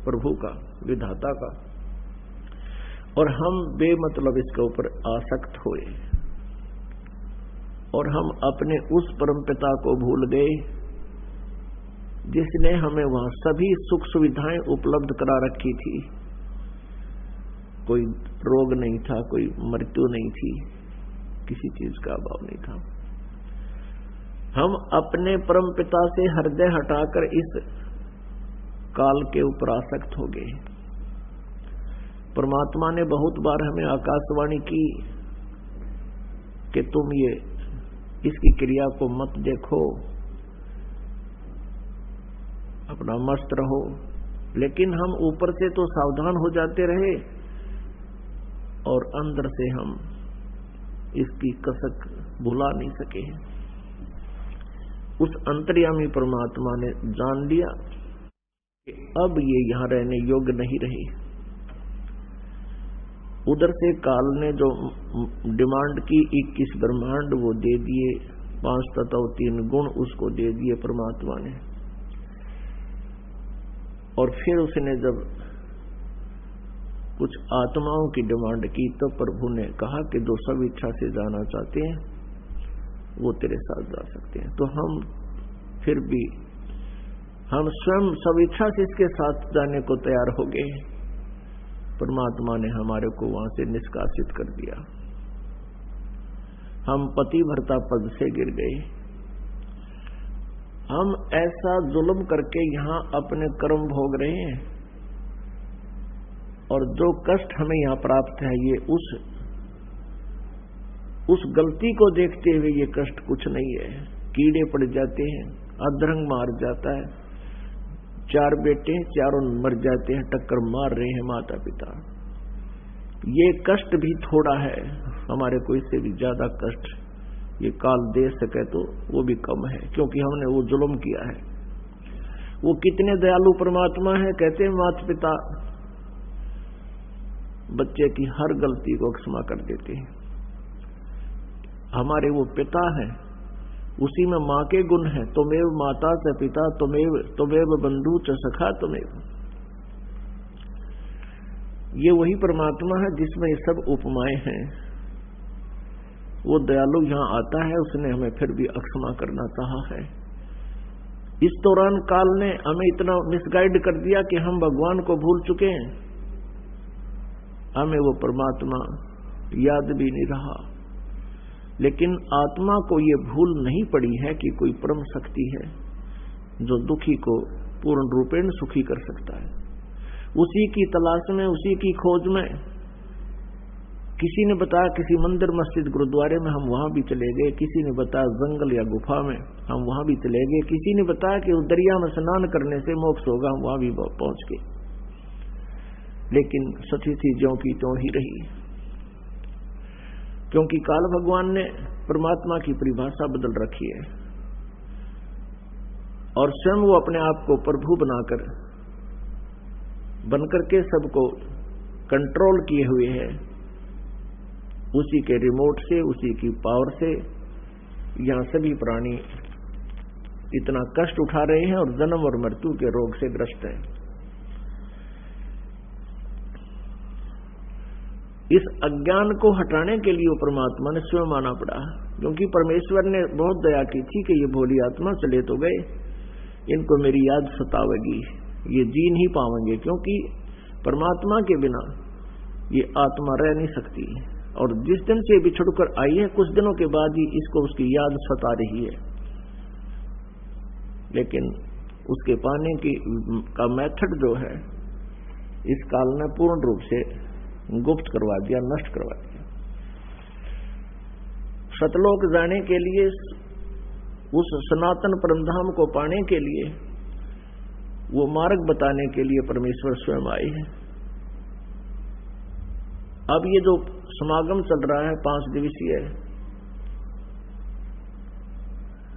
S2: प्रभु का, विधाता का। और हम बेमतलब इसके ऊपर आसक्त हुए और हम अपने उस परमपिता को भूल गए जिसने हमें वहां सभी सुख सुविधाएं उपलब्ध करा रखी थी। कोई रोग नहीं था, कोई मृत्यु नहीं थी, किसी चीज का अभाव नहीं था। हम अपने परमपिता से हृदय हटाकर इस काल के ऊपर आसक्त हो गए। परमात्मा ने बहुत बार हमें आकाशवाणी की कि तुम ये इसकी क्रिया को मत देखो, अपना मस्त रहो। लेकिन हम ऊपर से तो सावधान हो जाते रहे और अंदर से हम इसकी कसक भुला नहीं सके। उस अंतर्यामी परमात्मा ने जान लिया कि अब ये यहां रहने योग्य नहीं रही। उधर से काल ने जो डिमांड की 21 ब्रह्मांड वो दे दिए, 5 तत्व 3 गुण उसको दे दिए परमात्मा ने। और फिर उसने जब कुछ आत्माओं की डिमांड की तो प्रभु ने कहा कि जो सब इच्छा से जाना चाहते हैं वो तेरे साथ जा सकते हैं। तो हम फिर भी हम स्वयं सब इच्छा से इसके साथ जाने को तैयार हो गए। परमात्मा ने हमारे को वहां से निष्कासित कर दिया। हम पतिव्रता पद से गिर गए। हम ऐसा जुल्म करके यहां अपने कर्म भोग रहे हैं और जो कष्ट हमें यहां प्राप्त है ये उस गलती को देखते हुए ये कष्ट कुछ नहीं है। कीड़े पड़ जाते हैं, अधरंग मार जाता है, 4 बेटे चारों मर जाते हैं, टक्कर मार रहे हैं माता पिता। ये कष्ट भी थोड़ा है, हमारे को इससे भी ज्यादा कष्ट ये काल दे सके तो वो भी कम है, क्योंकि हमने वो जुल्म किया है। वो कितने दयालु परमात्मा है। कहते हैं माता पिता बच्चे की हर गलती को क्षमा कर देते हैं। हमारे वो पिता हैं उसी में माँ के गुण हैं, तुमेव माता च पिता, तुमेव बंधु च सखा तुमेव। ये वही परमात्मा है जिसमें ये सब उपमाएं हैं। वो दयालु यहां आता है, उसने हमें फिर भी अक्षमा करना चाहा है। इस दौरान काल ने हमें इतना मिसगाइड कर दिया कि हम भगवान को भूल चुके हैं, हमें वो परमात्मा याद भी नहीं रहा। लेकिन आत्मा को ये भूल नहीं पड़ी है कि कोई परम शक्ति है जो दुखी को पूर्ण रूपेण सुखी कर सकता है। उसी की तलाश में, उसी की खोज में, किसी ने बताया किसी मंदिर मस्जिद गुरुद्वारे में, हम वहां भी चले गए। किसी ने बताया जंगल या गुफा में, हम वहां भी चले गए। किसी ने बताया कि उस दरिया में स्नान करने से मोक्ष होगा, हम वहां भी पहुंच गए। लेकिन सची थी ज्यों की त्यों ही रही, क्योंकि काल भगवान ने परमात्मा की परिभाषा बदल रखी है और स्वयं वो अपने आप को प्रभु बनकर के सबको कंट्रोल किए हुए है। उसी के रिमोट से, उसी की पावर से यहां सभी प्राणी इतना कष्ट उठा रहे हैं और जन्म और मृत्यु के रोग से ग्रस्त हैं। इस अज्ञान को हटाने के लिए परमात्मा ने स्वयं आना पड़ा, क्योंकि परमेश्वर ने बहुत दया की थी कि ये भोली आत्मा चले तो गए, इनको मेरी याद सतावेगी, ये जी नहीं पाएंगे, क्योंकि परमात्मा के बिना ये आत्मा रह नहीं सकती। और जिस दिन से बिछुड़कर आई है, कुछ दिनों के बाद ही इसको उसकी याद सता रही है। लेकिन उसके पाने का मेथड जो है, इस काल ने पूर्ण रूप से गुप्त करवा दिया, नष्ट करवा दिया। सतलोक जाने के लिए, उस सनातन परमधाम को पाने के लिए, वो मार्ग बताने के लिए परमेश्वर स्वयं आए हैं। अब ये जो समागम चल रहा है 5 दिवसीय,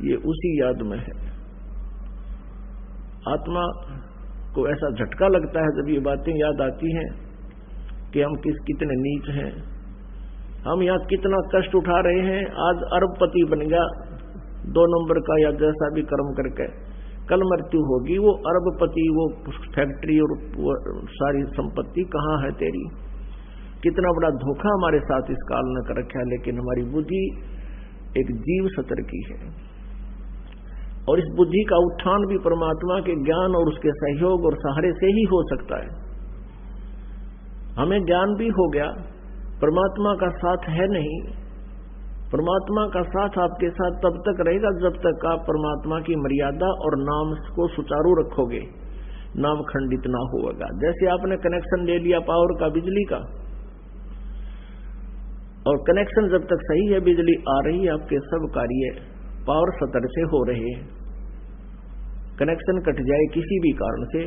S2: ये उसी याद में है। आत्मा को ऐसा झटका लगता है जब ये बातें याद आती हैं कि हम कितने नीच हैं, हम यहाँ कितना कष्ट उठा रहे हैं। आज अरबपति बन गया 2 नंबर का, या जैसा भी कर्म करके, कल मृत्यु होगी। वो अरबपति, वो फैक्ट्री और वो सारी संपत्ति कहाँ है तेरी? कितना बड़ा धोखा हमारे साथ इस काल ने कर रखा है। लेकिन हमारी बुद्धि एक जीव सतर की है, और इस बुद्धि का उत्थान भी परमात्मा के ज्ञान और उसके सहयोग और सहारे से ही हो सकता है। हमें ज्ञान भी हो गया, परमात्मा का साथ है नहीं। परमात्मा का साथ आपके साथ तब तक रहेगा जब तक आप परमात्मा की मर्यादा और नाम को सुचारू रखोगे, नाम खंडित ना होगा। जैसे आपने कनेक्शन ले लिया पावर का, बिजली का, और कनेक्शन जब तक सही है, बिजली आ रही है, आपके सब कार्य पावर सतर से हो रहे हैं। कनेक्शन कट जाए किसी भी कारण से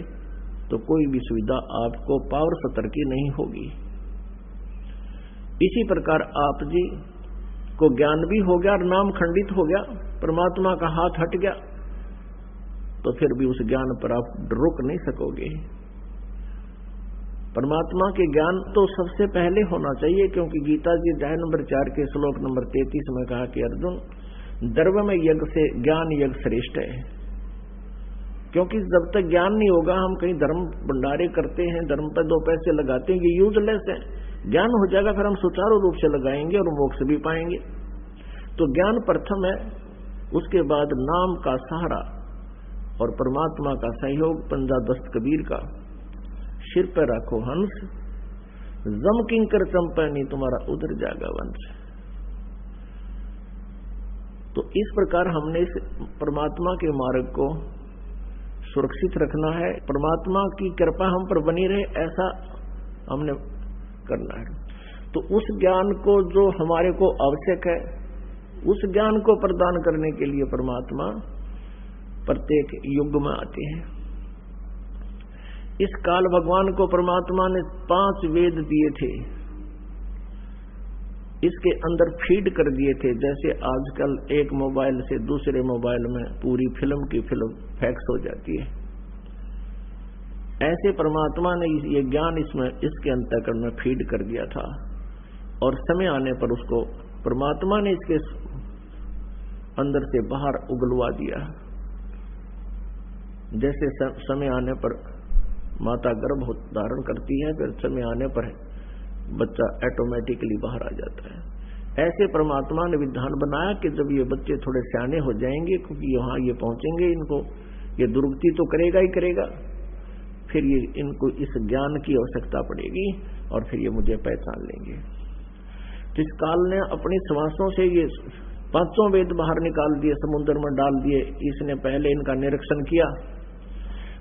S2: तो कोई भी सुविधा आपको पावर सतर की नहीं होगी। इसी प्रकार आप जी को ज्ञान भी हो गया और नाम खंडित हो गया, परमात्मा का हाथ हट गया, तो फिर भी उस ज्ञान पर आप रुक नहीं सकोगे। परमात्मा के ज्ञान तो सबसे पहले होना चाहिए, क्योंकि गीता जी अध्याय नंबर 4 के श्लोक नंबर 33 में कहा कि अर्जुन, द्रव्य में यज्ञ से ज्ञान यज्ञ श्रेष्ठ है। क्योंकि जब तक ज्ञान नहीं होगा, हम कहीं धर्म भंडारे करते हैं, धर्म पर 2 पैसे लगाते हैं, ये यूजलेस है। ज्ञान हो जाएगा फिर हम सुचारू रूप से लगाएंगे और मोक्ष भी पाएंगे। तो ज्ञान प्रथम है, उसके बाद नाम का सहारा और परमात्मा का सहयोग। पंजा दस्त कबीर का, सिर पर रखो हंस, जम किंकर चंपैनी, तुम्हारा उधर जागा वंश। तो इस प्रकार हमने इस परमात्मा के मार्ग को सुरक्षित रखना है। परमात्मा की कृपा हम पर बनी रहे, ऐसा हमने करना है। तो उस ज्ञान को जो हमारे को आवश्यक है, उस ज्ञान को प्रदान करने के लिए परमात्मा प्रत्येक युग में आते हैं। इस काल भगवान को परमात्मा ने 5 वेद दिए थे, इसके अंदर फीड कर दिए थे। जैसे आजकल एक मोबाइल से दूसरे मोबाइल में पूरी फिल्म की फिल्म फैक्स हो जाती है, ऐसे परमात्मा ने ये ज्ञान इसके अंतःकरण में फीड कर दिया था। और समय आने पर उसको परमात्मा ने इसके अंदर से बाहर उगलवा दिया। जैसे समय आने पर माता गर्भ धारण करती है, फिर समय आने पर बच्चा ऑटोमेटिकली बाहर आ जाता है। ऐसे परमात्मा ने विधान बनाया कि जब ये बच्चे थोड़े सियाने हो जाएंगे, क्योंकि यहाँ ये पहुंचेंगे, इनको ये दुर्गति तो करेगा ही करेगा, फिर ये इनको इस ज्ञान की आवश्यकता पड़ेगी और फिर ये मुझे पहचान लेंगे। तो इस काल ने अपनी श्वासों से ये 5 वेद बाहर निकाल दिए, समुद्र में डाल दिए। इसने पहले इनका निरीक्षण किया।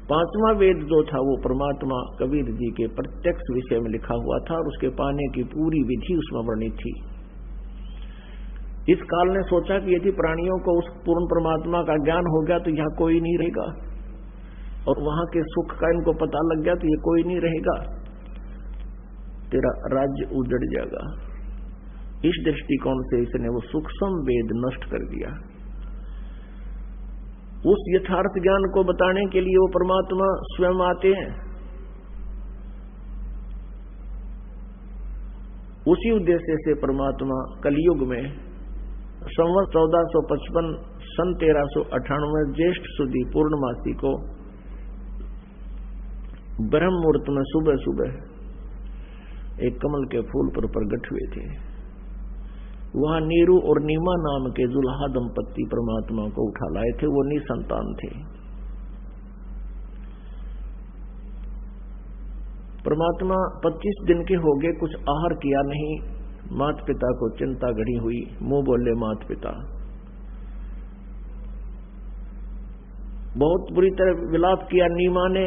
S2: 5वां वेद जो था वो परमात्मा कबीर जी के प्रत्यक्ष विषय में लिखा हुआ था और उसके पाने की पूरी विधि उसमें वर्णित थी। इस काल ने सोचा कि यदि प्राणियों को उस पूर्ण परमात्मा का ज्ञान हो गया तो यहाँ कोई नहीं रहेगा, और वहां के सुख का इनको पता लग गया तो ये कोई नहीं रहेगा, तेरा राज्य उजड़ जाएगा। इस दृष्टिकोण से इसने वो सूक्ष्म वेद नष्ट कर दिया। उस यथार्थ ज्ञान को बताने के लिए वो परमात्मा स्वयं आते हैं। उसी उद्देश्य से परमात्मा कलयुग में संवत 1455 सन 1398 ज्येष्ठ सुदी पूर्णमासी को ब्रह्म मुहूर्त में सुबह सुबह एक कमल के फूल पर प्रकट हुए थे। वहां नीरू और नीमा नाम के दुल्हा दंपत्ति परमात्मा को उठा लाए थे। वो निसंतान थे। परमात्मा 25 दिन के हो गए, कुछ आहार किया नहीं। माता पिता को चिंता घड़ी हुई। मुंह बोले माता पिता, बहुत बुरी तरह विलाप किया नीमा ने।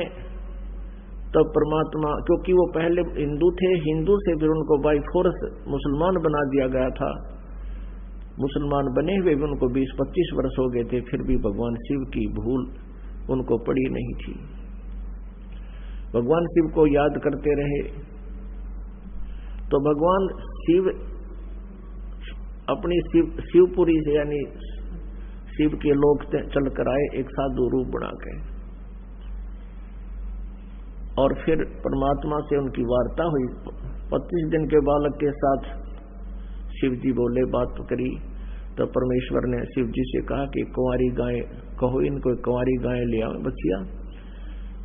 S2: तब परमात्मा, क्योंकि वो पहले हिंदू थे, हिंदू से फिर उनको बाई फोर्स मुसलमान बना दिया गया था। मुसलमान बने हुए भी उनको 20-25 वर्ष हो गए थे, फिर भी भगवान शिव की भूल उनको पड़ी नहीं थी। भगवान शिव को याद करते रहे। तो भगवान शिव अपनी शिवपुरी से यानी शिव के लोक चल कर आए एक साधु रूप बना के, और फिर परमात्मा से उनकी वार्ता हुई। 25 दिन के बालक के साथ शिव जी बोले, बात करी। तो परमेश्वर ने शिव जी से कहा कि कुंवारी गाय कहो, इनको कुंवारी गाय ले आओ बच्चिया,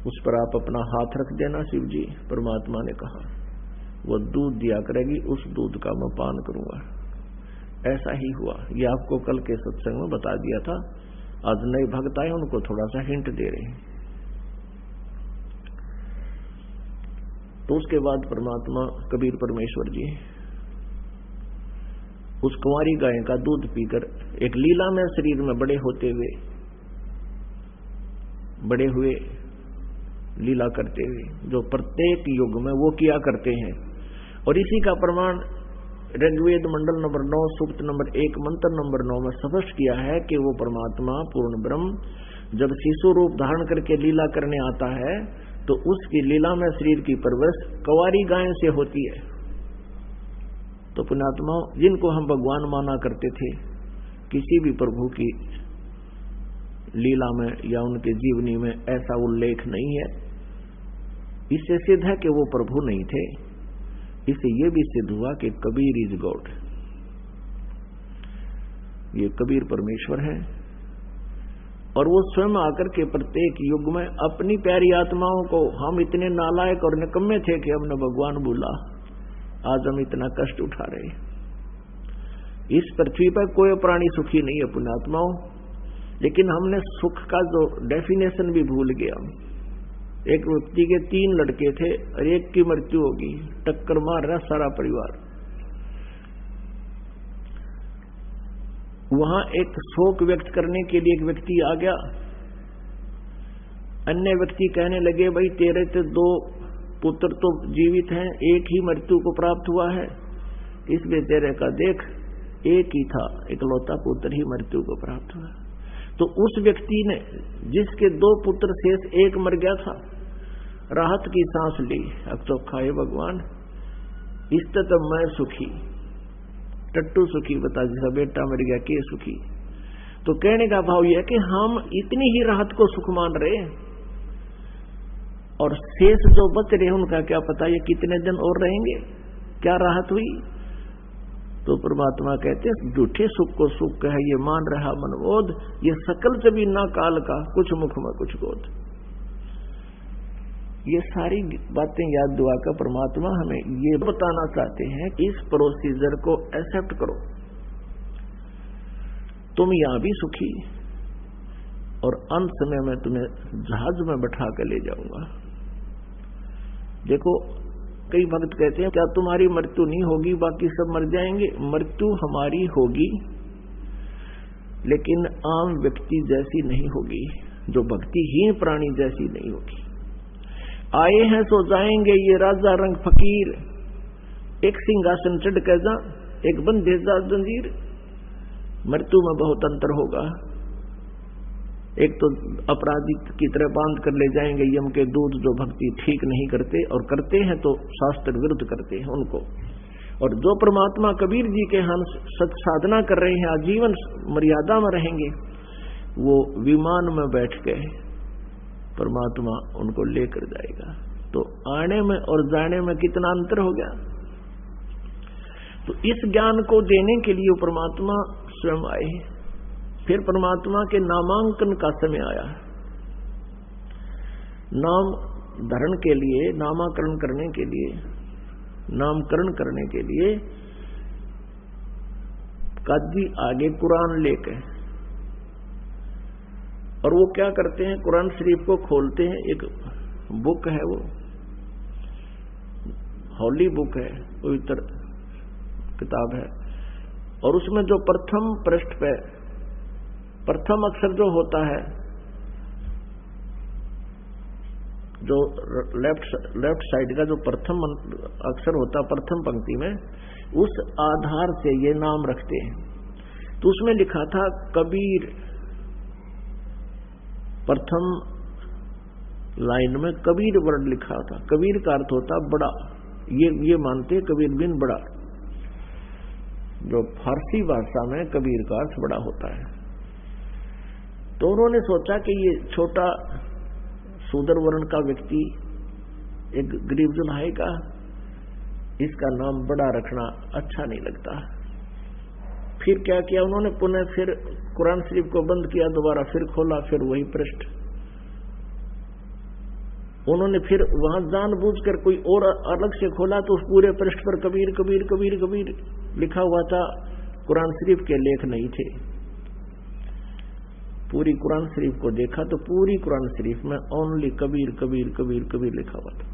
S2: उस पर आप अपना हाथ रख देना। शिव जी, परमात्मा ने कहा वो दूध दिया करेगी, उस दूध का मैं पान करूंगा। ऐसा ही हुआ। ये आपको कल के सत्संग में बता दिया था। आज नए भक्त आए, उनको थोड़ा सा हिंट दे रहे हैं। तो उसके बाद परमात्मा कबीर परमेश्वर जी उस कुंवारी गाय का दूध पीकर एक लीला में शरीर में बड़े हुए लीला करते हुए, जो प्रत्येक युग में वो किया करते हैं। और इसी का प्रमाण ऋग्वेद मंडल नंबर 9 सूक्त नंबर 1 मंत्र नंबर 9 में स्पष्ट किया है कि वो परमात्मा पूर्ण ब्रह्म जब शिशु रूप धारण करके लीला करने आता है तो उसकी लीला में शरीर की परवरिश कुंवारी गाय से होती है। तो पुण्यात्मा, जिनको हम भगवान माना करते थे, किसी भी प्रभु की लीला में या उनके जीवनी में ऐसा उल्लेख नहीं है। इससे सिद्ध है कि वो प्रभु नहीं थे। इससे ये भी सिद्ध हुआ कि कबीर इज गॉड, ये कबीर परमेश्वर है। और वो स्वयं आकर के प्रत्येक युग में अपनी प्यारी आत्माओं को, हम इतने नालायक और निकम्मे थे कि हमने भगवान भूला, आज हम इतना कष्ट उठा रहे। इस पृथ्वी पर कोई प्राणी सुखी नहीं है पुण्यात्माओं, लेकिन हमने सुख का जो डेफिनेशन भी भूल गया। एक व्यक्ति के 3 लड़के थे और एक की मृत्यु होगी, टक्कर मार रहा सारा परिवार। वहां एक शोक व्यक्त करने के लिए एक व्यक्ति आ गया। अन्य व्यक्ति कहने लगे, भाई तेरे तो 2 पुत्र तो जीवित हैं, एक ही मृत्यु को प्राप्त हुआ है, इसलिए तेरे का देख एक ही था, इकलौता पुत्र ही मृत्यु को प्राप्त हुआ। तो उस व्यक्ति ने, जिसके 2 पुत्र शेष एक मर गया था, राहत की सांस ली। अब तो खाए भगवान, इस तब मैं सुखी, टट्टू सुखी, बता जिसका बेटा मर गया के सुखी। तो कहने का भाव यह है कि हम इतनी ही राहत को सुख मान रहे हैं, और शेष जो बच रहे हैं उनका क्या पता ये कितने दिन और रहेंगे, क्या राहत हुई। तो परमात्मा कहते हैं झूठे सुख को सुख कह ये मान रहा मनबोध, ये सकल जबी ना काल का, कुछ मुख में कुछ गोद। ये सारी बातें याद दिलाकर परमात्मा हमें ये बताना चाहते हैं कि इस प्रोसीजर को एक्सेप्ट करो, तुम यहां भी सुखी और अंत समय में तुम्हें जहाज में बैठा कर ले जाऊंगा। देखो कई भक्त कहते हैं क्या तुम्हारी मृत्यु नहीं होगी, बाकी सब मर जाएंगे। मृत्यु हमारी होगी लेकिन आम व्यक्ति जैसी नहीं होगी, जो भक्तिहीन प्राणी जैसी नहीं होगी। आए हैं सो जाएंगे ये राजा रंग फकीर, एक सिंहासन चढ़ के जा एक बंधे जा जंजीर। मृत्यु में बहुत अंतर होगा। एक तो अपराधी की तरह बांध कर ले जाएंगे यम के दूत, जो भक्ति ठीक नहीं करते और करते हैं तो शास्त्र विरुद्ध करते हैं उनको। और जो परमात्मा कबीर जी के हम सत साधना कर रहे हैं, आजीवन मर्यादा में रहेंगे, वो विमान में बैठ के परमात्मा उनको लेकर जाएगा। तो आने में और जाने में कितना अंतर हो गया। तो इस ज्ञान को देने के लिए परमात्मा स्वयं आए। फिर परमात्मा के नामांकन का समय आया। नाम धारण के लिए, नामाकरण करने के लिए, नामकरण करने के लिए काजी आगे कुरान लेके, और वो क्या करते हैं, कुरान शरीफ को खोलते हैं। एक बुक है, वो हॉली बुक है, पवित्र किताब है, और उसमें जो प्रथम पृष्ठ पे प्रथम अक्षर जो होता है, जो लेफ्ट साइड का जो प्रथम अक्षर होता है प्रथम पंक्ति में, उस आधार से ये नाम रखते हैं। तो उसमें लिखा था कबीर, प्रथम लाइन में कबीर वर्ड लिखा था। कबीर का अर्थ होता बड़ा, ये मानते कबीर बिन बड़ा। जो फारसी भाषा में कबीर का अर्थ बड़ा होता है। तो उन्होंने सोचा कि ये छोटा शूद्र वर्ण का व्यक्ति, एक गरीब जुल्हाई का, इसका नाम बड़ा रखना अच्छा नहीं लगता। फिर क्या किया उन्होंने, पुनः फिर कुरान शरीफ को बंद किया, दोबारा फिर खोला, फिर वही पृष्ठ। उन्होंने फिर वहां जानबूझकर कोई और अलग से खोला, तो उस पूरे पृष्ठ पर कबीर कबीर कबीर कबीर लिखा हुआ था। कुरान शरीफ के लेख नहीं थे। पूरी कुरान शरीफ को देखा तो पूरी कुरान शरीफ में ओनली कबीर कबीर कबीर कबीर लिखा हुआ था।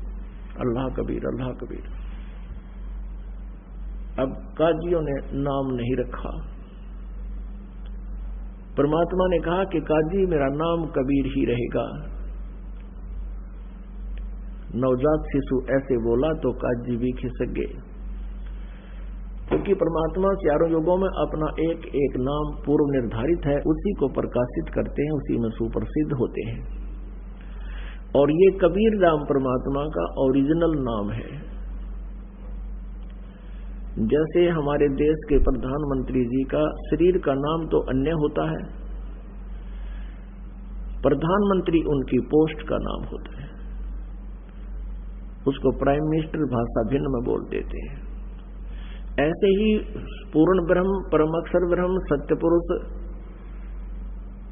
S2: अल्लाह कबीर, अल्लाह कबीर। अब काजियों ने नाम नहीं रखा। परमात्मा ने कहा कि काजी मेरा नाम कबीर ही रहेगा। नवजात शिशु ऐसे बोला तो काजी भी खिसक गए, क्योंकि परमात्मा चारों युगों में अपना एक एक नाम पूर्व निर्धारित है, उसी को प्रकाशित करते हैं, उसी में सुप्रसिद्ध होते हैं। और ये कबीर नाम परमात्मा का ओरिजिनल नाम है। जैसे हमारे देश के प्रधानमंत्री जी का शरीर का नाम तो अन्य होता है, प्रधानमंत्री उनकी पोस्ट का नाम होता है। उसको प्राइम मिनिस्टर भाषा भिन्न में बोल देते हैं। ऐसे ही पूर्ण ब्रह्म, परम अक्षर ब्रह्म, सत्य पुरुष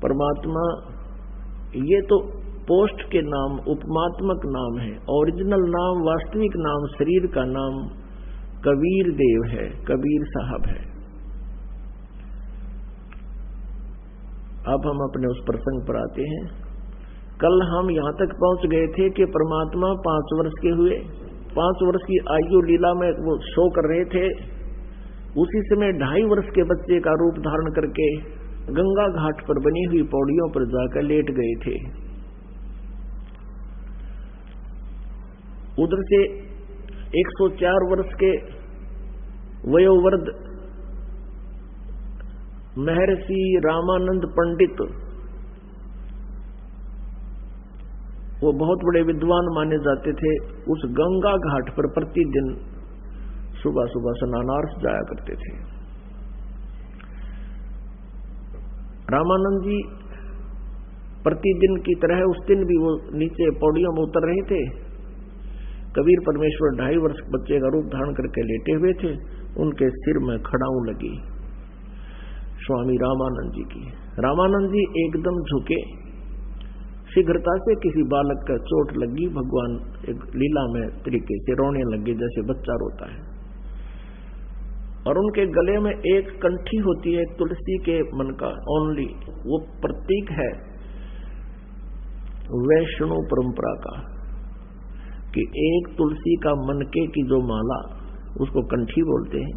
S2: परमात्मा, ये तो पोस्ट के नाम, उपमात्मक नाम है। ओरिजिनल नाम, वास्तविक नाम, शरीर का नाम कबीर देव है, कबीर साहब है। अब हम अपने उस प्रसंग पर आते हैं। कल हम यहां तक पहुंच गए थे कि परमात्मा 5 वर्ष के हुए। 5 वर्ष की आयु लीला में वो शो कर रहे थे। उसी समय 2.5 वर्ष के बच्चे का रूप धारण करके गंगा घाट पर बनी हुई पौड़ियों पर जाकर लेट गए थे। उधर से 104 वर्ष के वयोवृद्ध महर्षि रामानंद पंडित, वो बहुत बड़े विद्वान माने जाते थे, उस गंगा घाट पर प्रतिदिन सुबह सुबह स्नानार्थ जाया करते थे। रामानंद जी प्रतिदिन की तरह उस दिन भी वो नीचे पौड़ियों में उतर रहे थे। कबीर परमेश्वर 2.5 वर्ष बच्चे का रूप धारण करके लेटे हुए थे, उनके सिर में खड़ाऊ लगी स्वामी रामानंद जी की। रामानंद जी एकदम झुके, शीघ्रता से किसी बालक का चोट लगी, भगवान एक लीला में तरीके से रोने लगे जैसे बच्चा रोता है। और उनके गले में एक कंठी होती है तुलसी के मन का ओनली, वो प्रतीक है वैष्णव परंपरा का, कि एक तुलसी का मनके की जो माला, उसको कंठी बोलते हैं,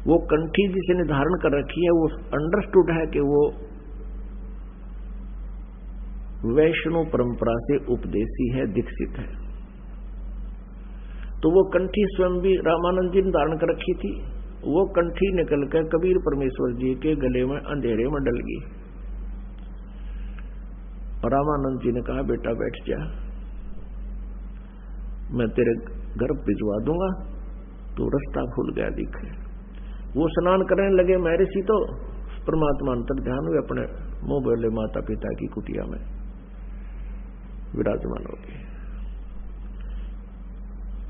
S2: वो कंठी जिसने धारण कर रखी है वो अंडरस्टूड है कि वो वैष्णव परंपरा से उपदेशी है, दीक्षित है। तो वो कंठी स्वयं भी रामानंद जी ने धारण कर रखी थी। वो कंठी निकल कर कबीर परमेश्वर जी के गले में अंधेरे में डल गई। और रामानंद जी ने कहा, बेटा बैठ जा, मैं तेरे घर भिजवा दूंगा, तो रास्ता भूल गया दिखे। वो स्नान करने लगे, महर्षि तो परमात्मा अंतर ध्यान हुए अपने मुंह बोले माता पिता की कुटिया में विराजमान हो गए।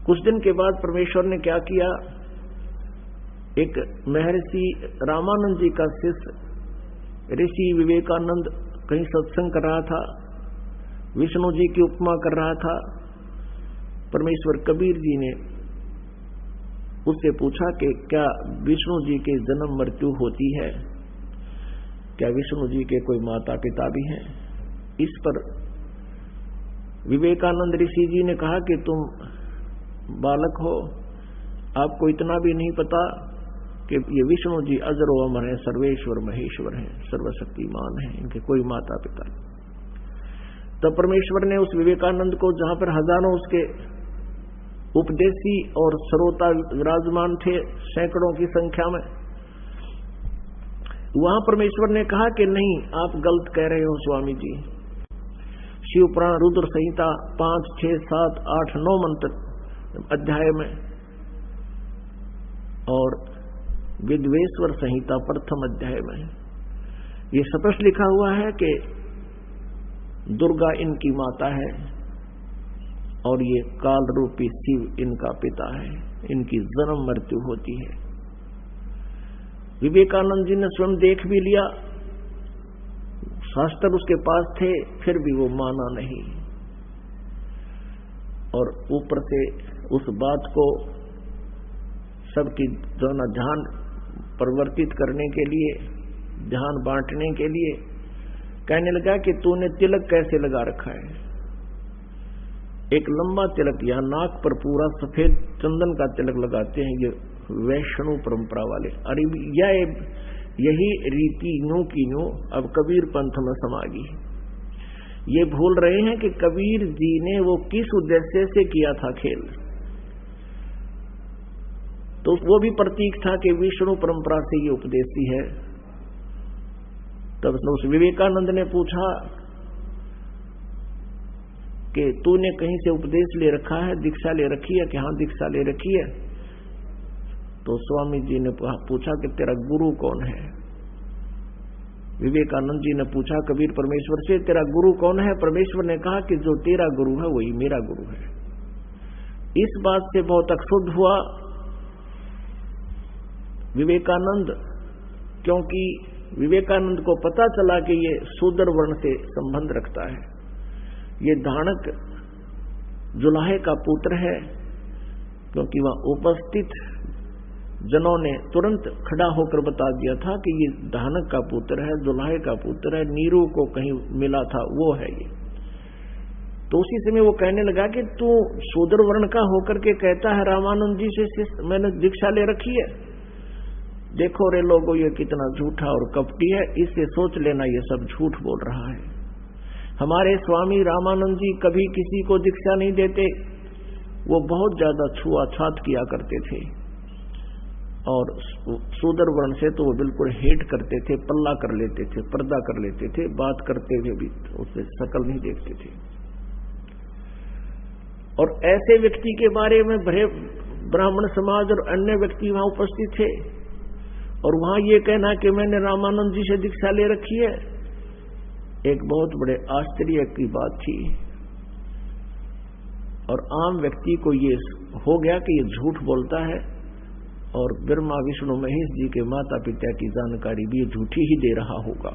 S2: कुछ दिन के बाद परमेश्वर ने क्या किया, एक महर्षि रामानंद जी का शिष्य ऋषि विवेकानंद कहीं सत्संग कर रहा था, विष्णु जी की उपमा कर रहा था। परमेश्वर कबीर जी ने उससे पूछा कि क्या विष्णु जी के जन्म मृत्यु होती है, क्या विष्णु जी के कोई माता पिता भी हैं? इस पर विवेकानंद ऋषि जी ने कहा कि तुम बालक हो, आपको इतना भी नहीं पता कि ये विष्णु जी अजर व अमर है, सर्वेश्वर महेश्वर हैं, सर्वशक्तिमान हैं, इनके कोई माता पिता नहीं। तब परमेश्वर ने उस विवेकानंद को, जहां पर हजारों उसके उपदेशी और श्रोता विराजमान थे सैकड़ों की संख्या में, वहां परमेश्वर ने कहा कि नहीं, आप गलत कह रहे हो स्वामी जी। शिव पुराण रुद्र संहिता 5, 6, 7, 8, 9 मंत्र अध्याय में और विद्वेश्वर संहिता प्रथम अध्याय में ये स्पष्ट लिखा हुआ है कि दुर्गा इनकी माता है और ये काल रूपी शिव इनका पिता है, इनकी जन्म मृत्यु होती है। विवेकानंद जी ने स्वयं देख भी लिया, शास्त्र उसके पास थे, फिर भी वो माना नहीं। और ऊपर से उस बात को सबकी जो ना ध्यान परिवर्तित करने के लिए, ध्यान बांटने के लिए कहने लगा कि तूने तिलक कैसे लगा रखा है। एक लंबा तिलक, यहां नाक पर पूरा सफेद चंदन का तिलक लगाते हैं ये वैष्णव परंपरा वाले। अरे यही रीति न्यू की न्यू अब कबीर पंथ में समा गई। ये भूल रहे हैं कि कबीर जी ने वो किस उद्देश्य से किया था खेल। तो वो भी प्रतीक था कि विष्णु परंपरा से ये उपदेशी है। तब उस विवेकानंद ने पूछा कि तूने कहीं से उपदेश ले रखा है, दीक्षा ले रखी है? कि हाँ दीक्षा ले रखी है। तो स्वामी जी ने पूछा कि तेरा गुरु कौन है? विवेकानंद जी ने पूछा कबीर परमेश्वर से, तेरा गुरु कौन है? परमेश्वर ने कहा कि जो तेरा गुरु है वही मेरा गुरु है। इस बात से बहुत अक्षुब्ध हुआ विवेकानंद, क्योंकि विवेकानंद को पता चला कि ये शूद्र वर्ण से संबंध रखता है। ये धानक जुलाहे का पुत्र है, क्योंकि वहां उपस्थित जनों ने तुरंत खड़ा होकर बता दिया था कि ये धानक का पुत्र है, जुलाहे का पुत्र है, नीरू को कहीं मिला था वो है ये। तो उसी समय वो कहने लगा कि तू शूद्र वर्ण का होकर के कहता है रामानंद जी से मैंने दीक्षा ले रखी है। देखो रे लोगों, ये कितना झूठा और कपटी है, इससे सोच लेना ये सब झूठ बोल रहा है। हमारे स्वामी रामानंद जी कभी किसी को दीक्षा नहीं देते, वो बहुत ज्यादा छुआछूत किया करते थे और शूद्र वर्ण से तो वो बिल्कुल हेट करते थे, पल्ला कर लेते थे, पर्दा कर लेते थे, बात करते हुए भी उससे शकल नहीं देखते थे। और ऐसे व्यक्ति के बारे में भरे ब्राह्मण समाज और अन्य व्यक्ति वहां उपस्थित थे और वहां ये कहना कि मैंने रामानंद जी से दीक्षा ले रखी है, एक बहुत बड़े आश्चर्य की बात थी। और आम व्यक्ति को ये हो गया कि ये झूठ बोलता है और ब्रह्मा विष्णु महेश जी के माता पिता की जानकारी भी झूठी ही दे रहा होगा।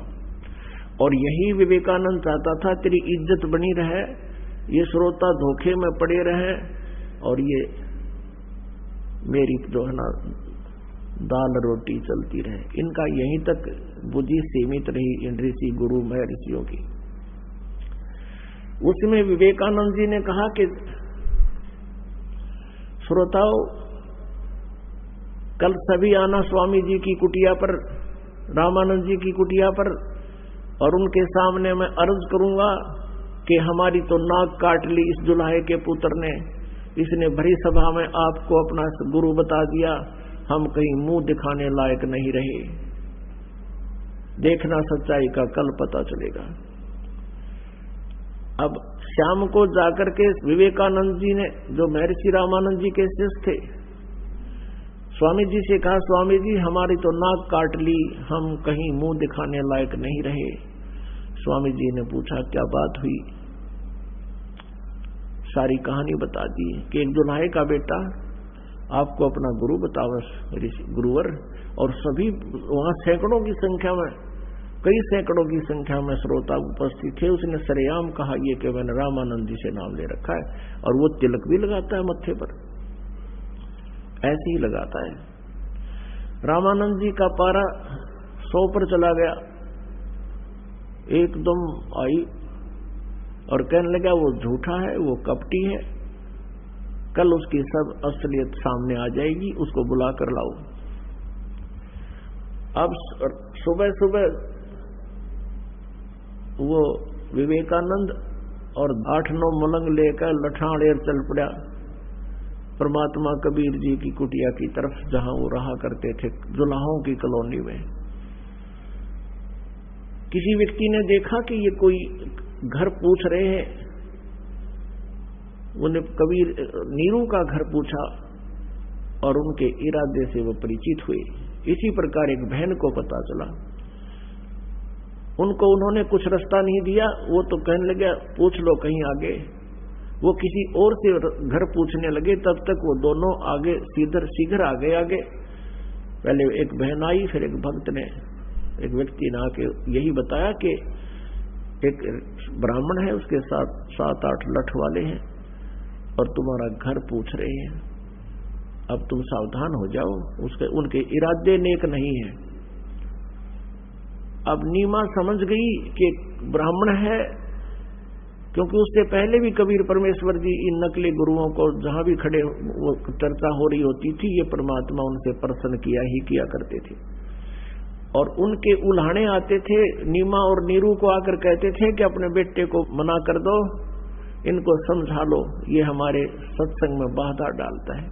S2: और यही विवेकानंद चाहता था, तेरी इज्जत बनी रहे, ये श्रोता धोखे में पड़े रहे और ये मेरी जो है ना दाल रोटी चलती रहे। इनका यहीं तक बुद्धि सीमित रही इन ऋषि गुरु महर्षियों की। उसमें विवेकानंद जी ने कहा कि श्रोताओं, कल सभी आना स्वामी जी की कुटिया पर, रामानंद जी की कुटिया पर, और उनके सामने मैं अर्ज करूंगा कि हमारी तो नाक काट ली इस जुलाहे के पुत्र ने, इसने भरी सभा में आपको अपना गुरु बता दिया, हम कहीं मुंह दिखाने लायक नहीं रहे। देखना सच्चाई का कल पता चलेगा। अब शाम को जाकर के विवेकानंद जी ने, जो महर्षि रामानंद जी के शिष्य थे, स्वामी जी से कहा, स्वामी जी हमारी तो नाक काट ली, हम कहीं मुंह दिखाने लायक नहीं रहे। स्वामी जी ने पूछा क्या बात हुई? सारी कहानी बता दी कि एक दुल्हाए का बेटा आपको अपना गुरु बतावा, गुरुवर, और सभी वहां सैकड़ों की संख्या में, कई सैकड़ों की संख्या में श्रोता उपस्थित थे। उसने सरेआम कहा ये कि मैंने रामानंद जी से नाम ले रखा है, और वो तिलक भी लगाता है मत्थे पर, ऐसे ही लगाता है। रामानंद जी का पारा 100 पर चला गया, एकदम आई और कहने लगा वो झूठा है, वो कपटी है, कल उसकी सब असलियत सामने आ जाएगी, उसको बुला कर लाओ। अब सुबह सुबह वो विवेकानंद और 8-9 मलंग लेकर लठाड़ेर चल पड़ा परमात्मा कबीर जी की कुटिया की तरफ, जहां वो रहा करते थे, जुलाहों की कॉलोनी में। किसी व्यक्ति ने देखा कि ये कोई घर पूछ रहे हैं, उन्हें कबीर नीरू का घर पूछा और उनके इरादे से वो परिचित हुए। इसी प्रकार एक बहन को पता चला, उनको उन्होंने कुछ रास्ता नहीं दिया, वो तो कहने लगे पूछ लो कहीं आगे। वो किसी और से घर पूछने लगे, तब तक वो दोनों आगे शीघ्र आगे। पहले एक बहन आई, फिर एक भक्त ने, एक व्यक्ति ने आके यही बताया कि एक ब्राह्मण है, उसके साथ 7-8 लठ वाले हैं और तुम्हारा घर पूछ रहे हैं, अब तुम सावधान हो जाओ, उनके इरादे नेक नहीं है। अब नीमा समझ गई कि ब्राह्मण है, क्योंकि उससे पहले भी कबीर परमेश्वर जी इन नकली गुरुओं को जहां भी खड़े वो चर्चा हो रही होती थी, ये परमात्मा उनसे प्रसन्न किया करते थे और उनके उल्हाने आते थे। नीमा और नीरू को आकर कहते थे कि अपने बेटे को मना कर दो, इनको समझा लो, ये हमारे सत्संग में बाधा डालता है।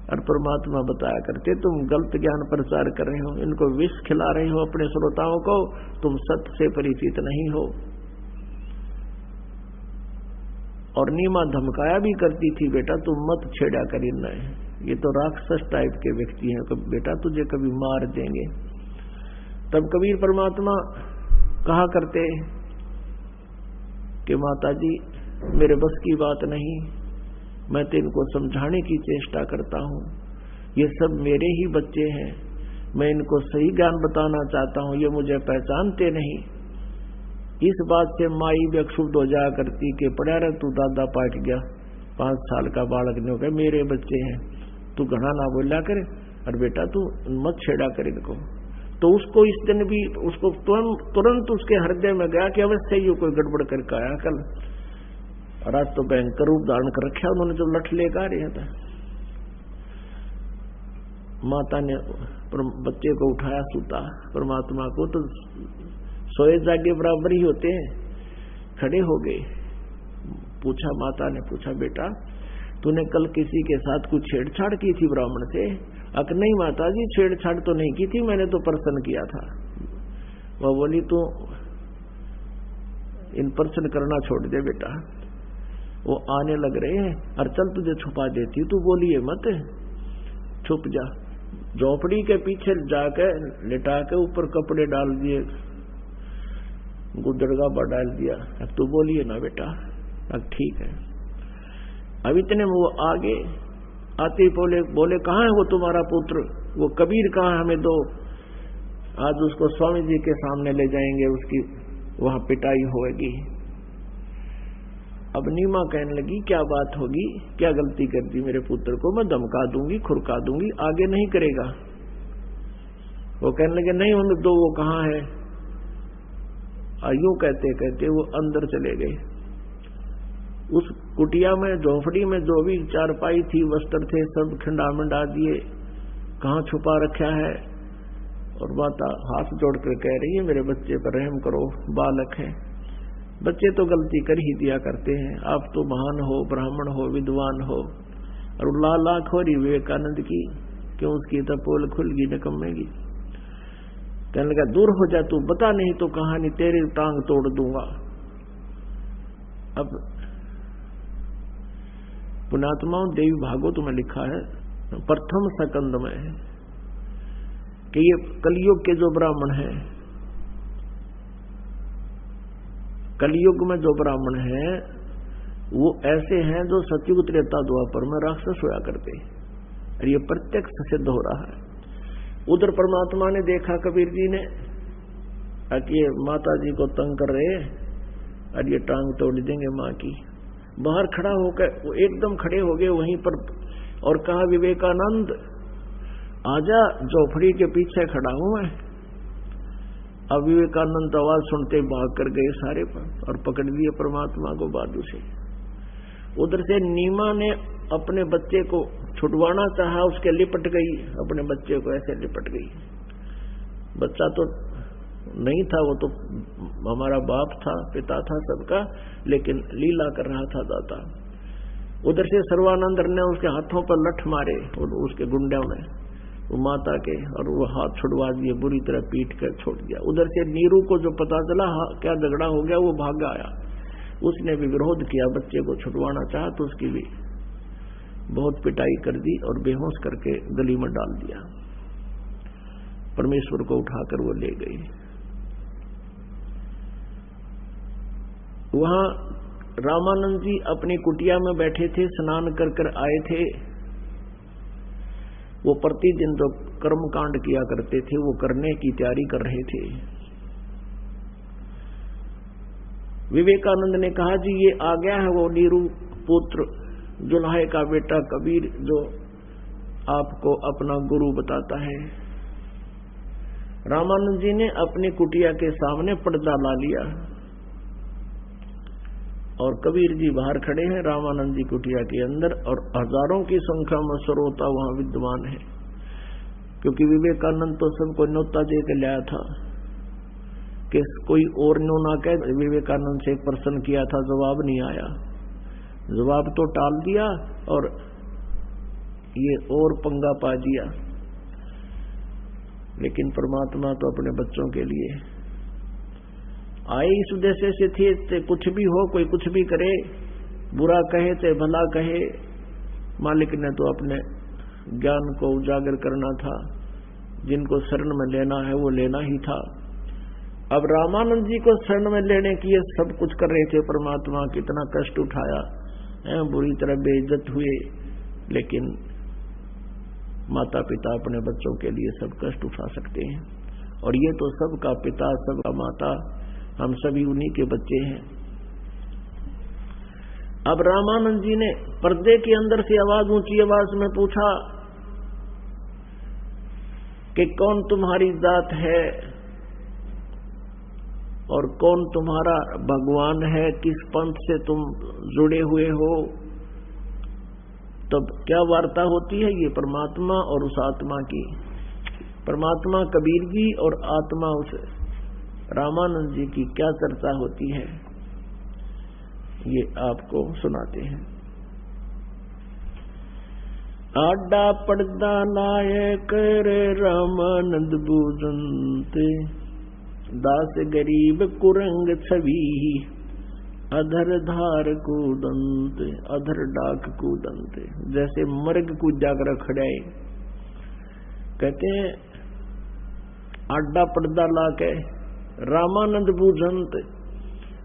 S2: और परमात्मा बताया करते, तुम गलत ज्ञान प्रचार कर रहे हो, इनको विष खिला रहे हो अपने श्रोताओं को, तुम सत्य से परिचित नहीं हो। और नीमा धमकाया भी करती थी, बेटा तुम मत छेड़ा कर इनने, ये तो राक्षस टाइप के व्यक्ति हैं, बेटा तुझे कभी मार देंगे। तब कबीर परमात्मा कहा करते कि माता जी मेरे बस की बात नहीं, मैं तो इनको समझाने की चेष्टा करता हूँ, ये सब मेरे ही बच्चे हैं, मैं इनको सही ज्ञान बताना चाहता हूँ, ये मुझे पहचानते नहीं। इस बात से माई भी क्षुब्ध हो जाया करती कि पड़ा रहा तू दादा पाट गया, 5 साल का बालक ने हो गया, मेरे बच्चे हैं, तू घना ना बोला करे, और बेटा तू मत छेड़ा कर इनको। तो उसको इस दिन भी उसको तुरंत उसके हृदय में गया कि अवश्य ये कोई गड़बड़ करके आया कल, और आज तो भयंकर रूप धारण कर रखा उन्होंने, जो लठ लेकर आ रहा था। माता ने बच्चे को उठाया, सूता परमात्मा को, तो सोए जागे बराबर ही होते हैं, खड़े हो गए। पूछा, माता ने पूछा, बेटा तूने कल किसी के साथ कुछ छेड़छाड़ की थी ब्राह्मण से? अक नहीं माता जी, छेड़छाड़ तो नहीं की थी, मैंने तो प्रश्न किया था। वह बोली तू इन प्रश्न करना छोड़ दे बेटा, वो आने लग रहे हैं, और चल तुझे छुपा देती, तू बोलिए मत, छुप जा। झोपड़ी के पीछे जाकर लिटा के ऊपर कपड़े डाल दिए, गुदड़गा पर डाल दिया, अब तू बोलिए ना बेटा। अब ठीक है। अब इतने में वो आगे आते ही बोले कहाँ है वो तुम्हारा पुत्र, वो कबीर कहाँ है, हमें दो। आज उसको स्वामी जी के सामने ले जाएंगे, उसकी वहां पिटाई होगी। अब नीमा कहने लगी क्या बात होगी, क्या गलती कर दी मेरे पुत्र को, मैं धमका दूंगी, खुरका दूंगी, आगे नहीं करेगा। वो कहने लगे नहीं उन दो, वो कहाँ है। यूं कहते कहते वो अंदर चले गए। उस कुटिया में, झोपड़ी में जो भी चारपाई थी, वस्त्र थे, सब खिंडा मिंडा दिए, कहाँ छुपा रखा है। और माता हाथ जोड़कर कह रही है मेरे बच्चे पर रहम करो, बालक है। बच्चे तो गलती कर ही दिया करते हैं, आप तो महान हो, ब्राह्मण हो, विद्वान हो। और लाख हो रही विवेकानंद की, क्यों उसकी तो पोल खुलगी निकम्मेगी। कहने लगा दूर हो जा तू, बता नहीं तो कहानी तेरी टांग तोड़ दूंगा। अब पुण्यात्माओं देवी भागवत में लिखा है प्रथम सकंद में कि ये कलयुग के जो ब्राह्मण हैं, कलयुग में जो ब्राह्मण हैं वो ऐसे हैं जो सतयुग त्रेता द्वापर में राक्षस हुआ करते, और ये प्रत्यक्ष सिद्ध हो रहा है। उधर परमात्मा ने देखा कबीर जी ने कि ये माता जी को तंग कर रहे और ये टांग तोड़ देंगे माँ की। बाहर खड़ा होकर वो एकदम खड़े हो गए वहीं पर और कहा विवेकानंद आजा, झोपड़ी के पीछे खड़ा हूं मैं। अब विवेकानंद आवाज सुनते भाग कर गए सारे पर और पकड़ लिए परमात्मा को बाजू से। उधर से नीमा ने अपने बच्चे को छुड़वाना चाहा, उसके लिपट गई, अपने बच्चे को ऐसे लिपट गई। बच्चा तो नहीं था, वो तो हमारा बाप था, पिता था सबका, लेकिन लीला कर रहा था दाता। उधर से सर्वानंद ने उसके हाथों पर लठ मारे और उसके गुंडों ने वो माता के, और वो हाथ छुड़वा दिए, बुरी तरह पीट कर छोड़ दिया। उधर से नीरू को जो पता चला क्या झगड़ा हो गया, वो भाग आया, उसने भी विरोध किया, बच्चे को छुड़वाना चाहा तो उसकी भी बहुत पिटाई कर दी और बेहोश करके गली में डाल दिया। परमेश्वर को उठाकर वो ले गई। वहां रामानंद जी अपनी कुटिया में बैठे थे, स्नान कर कर आए थे। वो प्रतिदिन जो कर्मकांड किया करते थे वो करने की तैयारी कर रहे थे। विवेकानंद ने कहा जी ये आ गया है वो नीरू पुत्र जुल्हाय का बेटा कबीर, जो आपको अपना गुरु बताता है। रामानंद जी ने अपनी कुटिया के सामने पर्दा ला लिया और कबीर जी बाहर खड़े हैं रामानंद जी कुटिया के अंदर, और हजारों की संख्या में श्रोता वहां विद्वान है, क्योंकि विवेकानंद तो सबको न्योता दे के लाया था कि कोई और न्यो ना कहे। विवेकानंद से एक प्रश्न किया था, जवाब नहीं आया, जवाब तो टाल दिया और ये और पंगा पा दिया। लेकिन परमात्मा तो अपने बच्चों के लिए आए इस उद्देश्य से थे, कुछ भी हो, कोई कुछ भी करे, बुरा कहे चाहे भला कहे, मालिक ने तो अपने ज्ञान को उजागर करना था, जिनको शरण में लेना है वो लेना ही था। अब रामानंद जी को शरण में लेने की ये सब कुछ कर रहे थे, परमात्मा कितना कष्ट उठाया, बुरी तरह बेइज्जत हुए, लेकिन माता पिता अपने बच्चों के लिए सब कष्ट उठा सकते हैं, और ये तो सबका पिता, सबका माता, हम सभी उन्हीं के बच्चे हैं। अब रामानंद जी ने पर्दे के अंदर से आवाज, ऊंची आवाज में पूछा कि कौन तुम्हारी जात है और कौन तुम्हारा भगवान है, किस पंथ से तुम जुड़े हुए हो। तब क्या वार्ता होती है ये परमात्मा और उस आत्मा की, परमात्मा कबीर जी और आत्मा उस रामानंद जी की क्या चर्चा होती है, ये आपको सुनाते हैं। आडा पड़दा लाए कर रामानंद बूझनते, दास गरीब कुरंग छवि, अधर धार कूदंत, अधर डाक कूदंत। जैसे मर्ग कूद जाकर खड़े, कहते हैं आडा पर्दा लाके रामानंद बूझंत।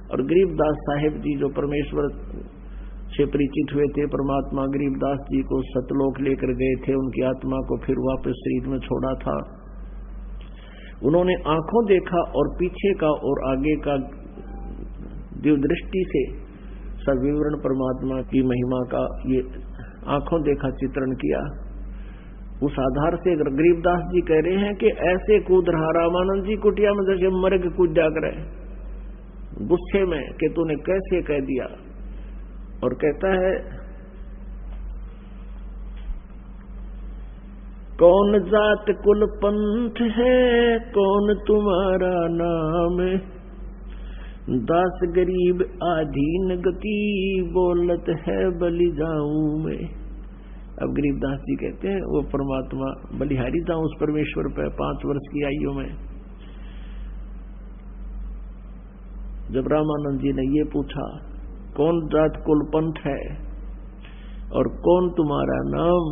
S2: और गरीबदास साहेब जी जो परमेश्वर से परिचित हुए थे। परमात्मा गरीबदास जी को सतलोक लेकर गए थे, उनकी आत्मा को फिर वापस शरीर में छोड़ा था। उन्होंने आंखों देखा और पीछे का और आगे का दिव्य दृष्टि से सब विवरण परमात्मा की महिमा का ये आंखों देखा चित्रण किया। उस आधार से गरीबदास जी कह रहे हैं कि ऐसे कूद रहा रामानंद जी कुटिया में जैसे मर्ग कूदा करे गुस्से में कि तूने कैसे कह दिया। और कहता है कौन जात कुल पंथ है, कौन तुम्हारा नाम, दास गरीब आधीन गति, बोलत है बलि जाऊं मैं। अब गरीबदास जी कहते हैं वो परमात्मा बलिहारी जाऊं उस परमेश्वर पे 5 वर्ष की आयु में। जब रामानंद जी ने ये पूछा कौन जात कुल पंथ है और कौन तुम्हारा नाम,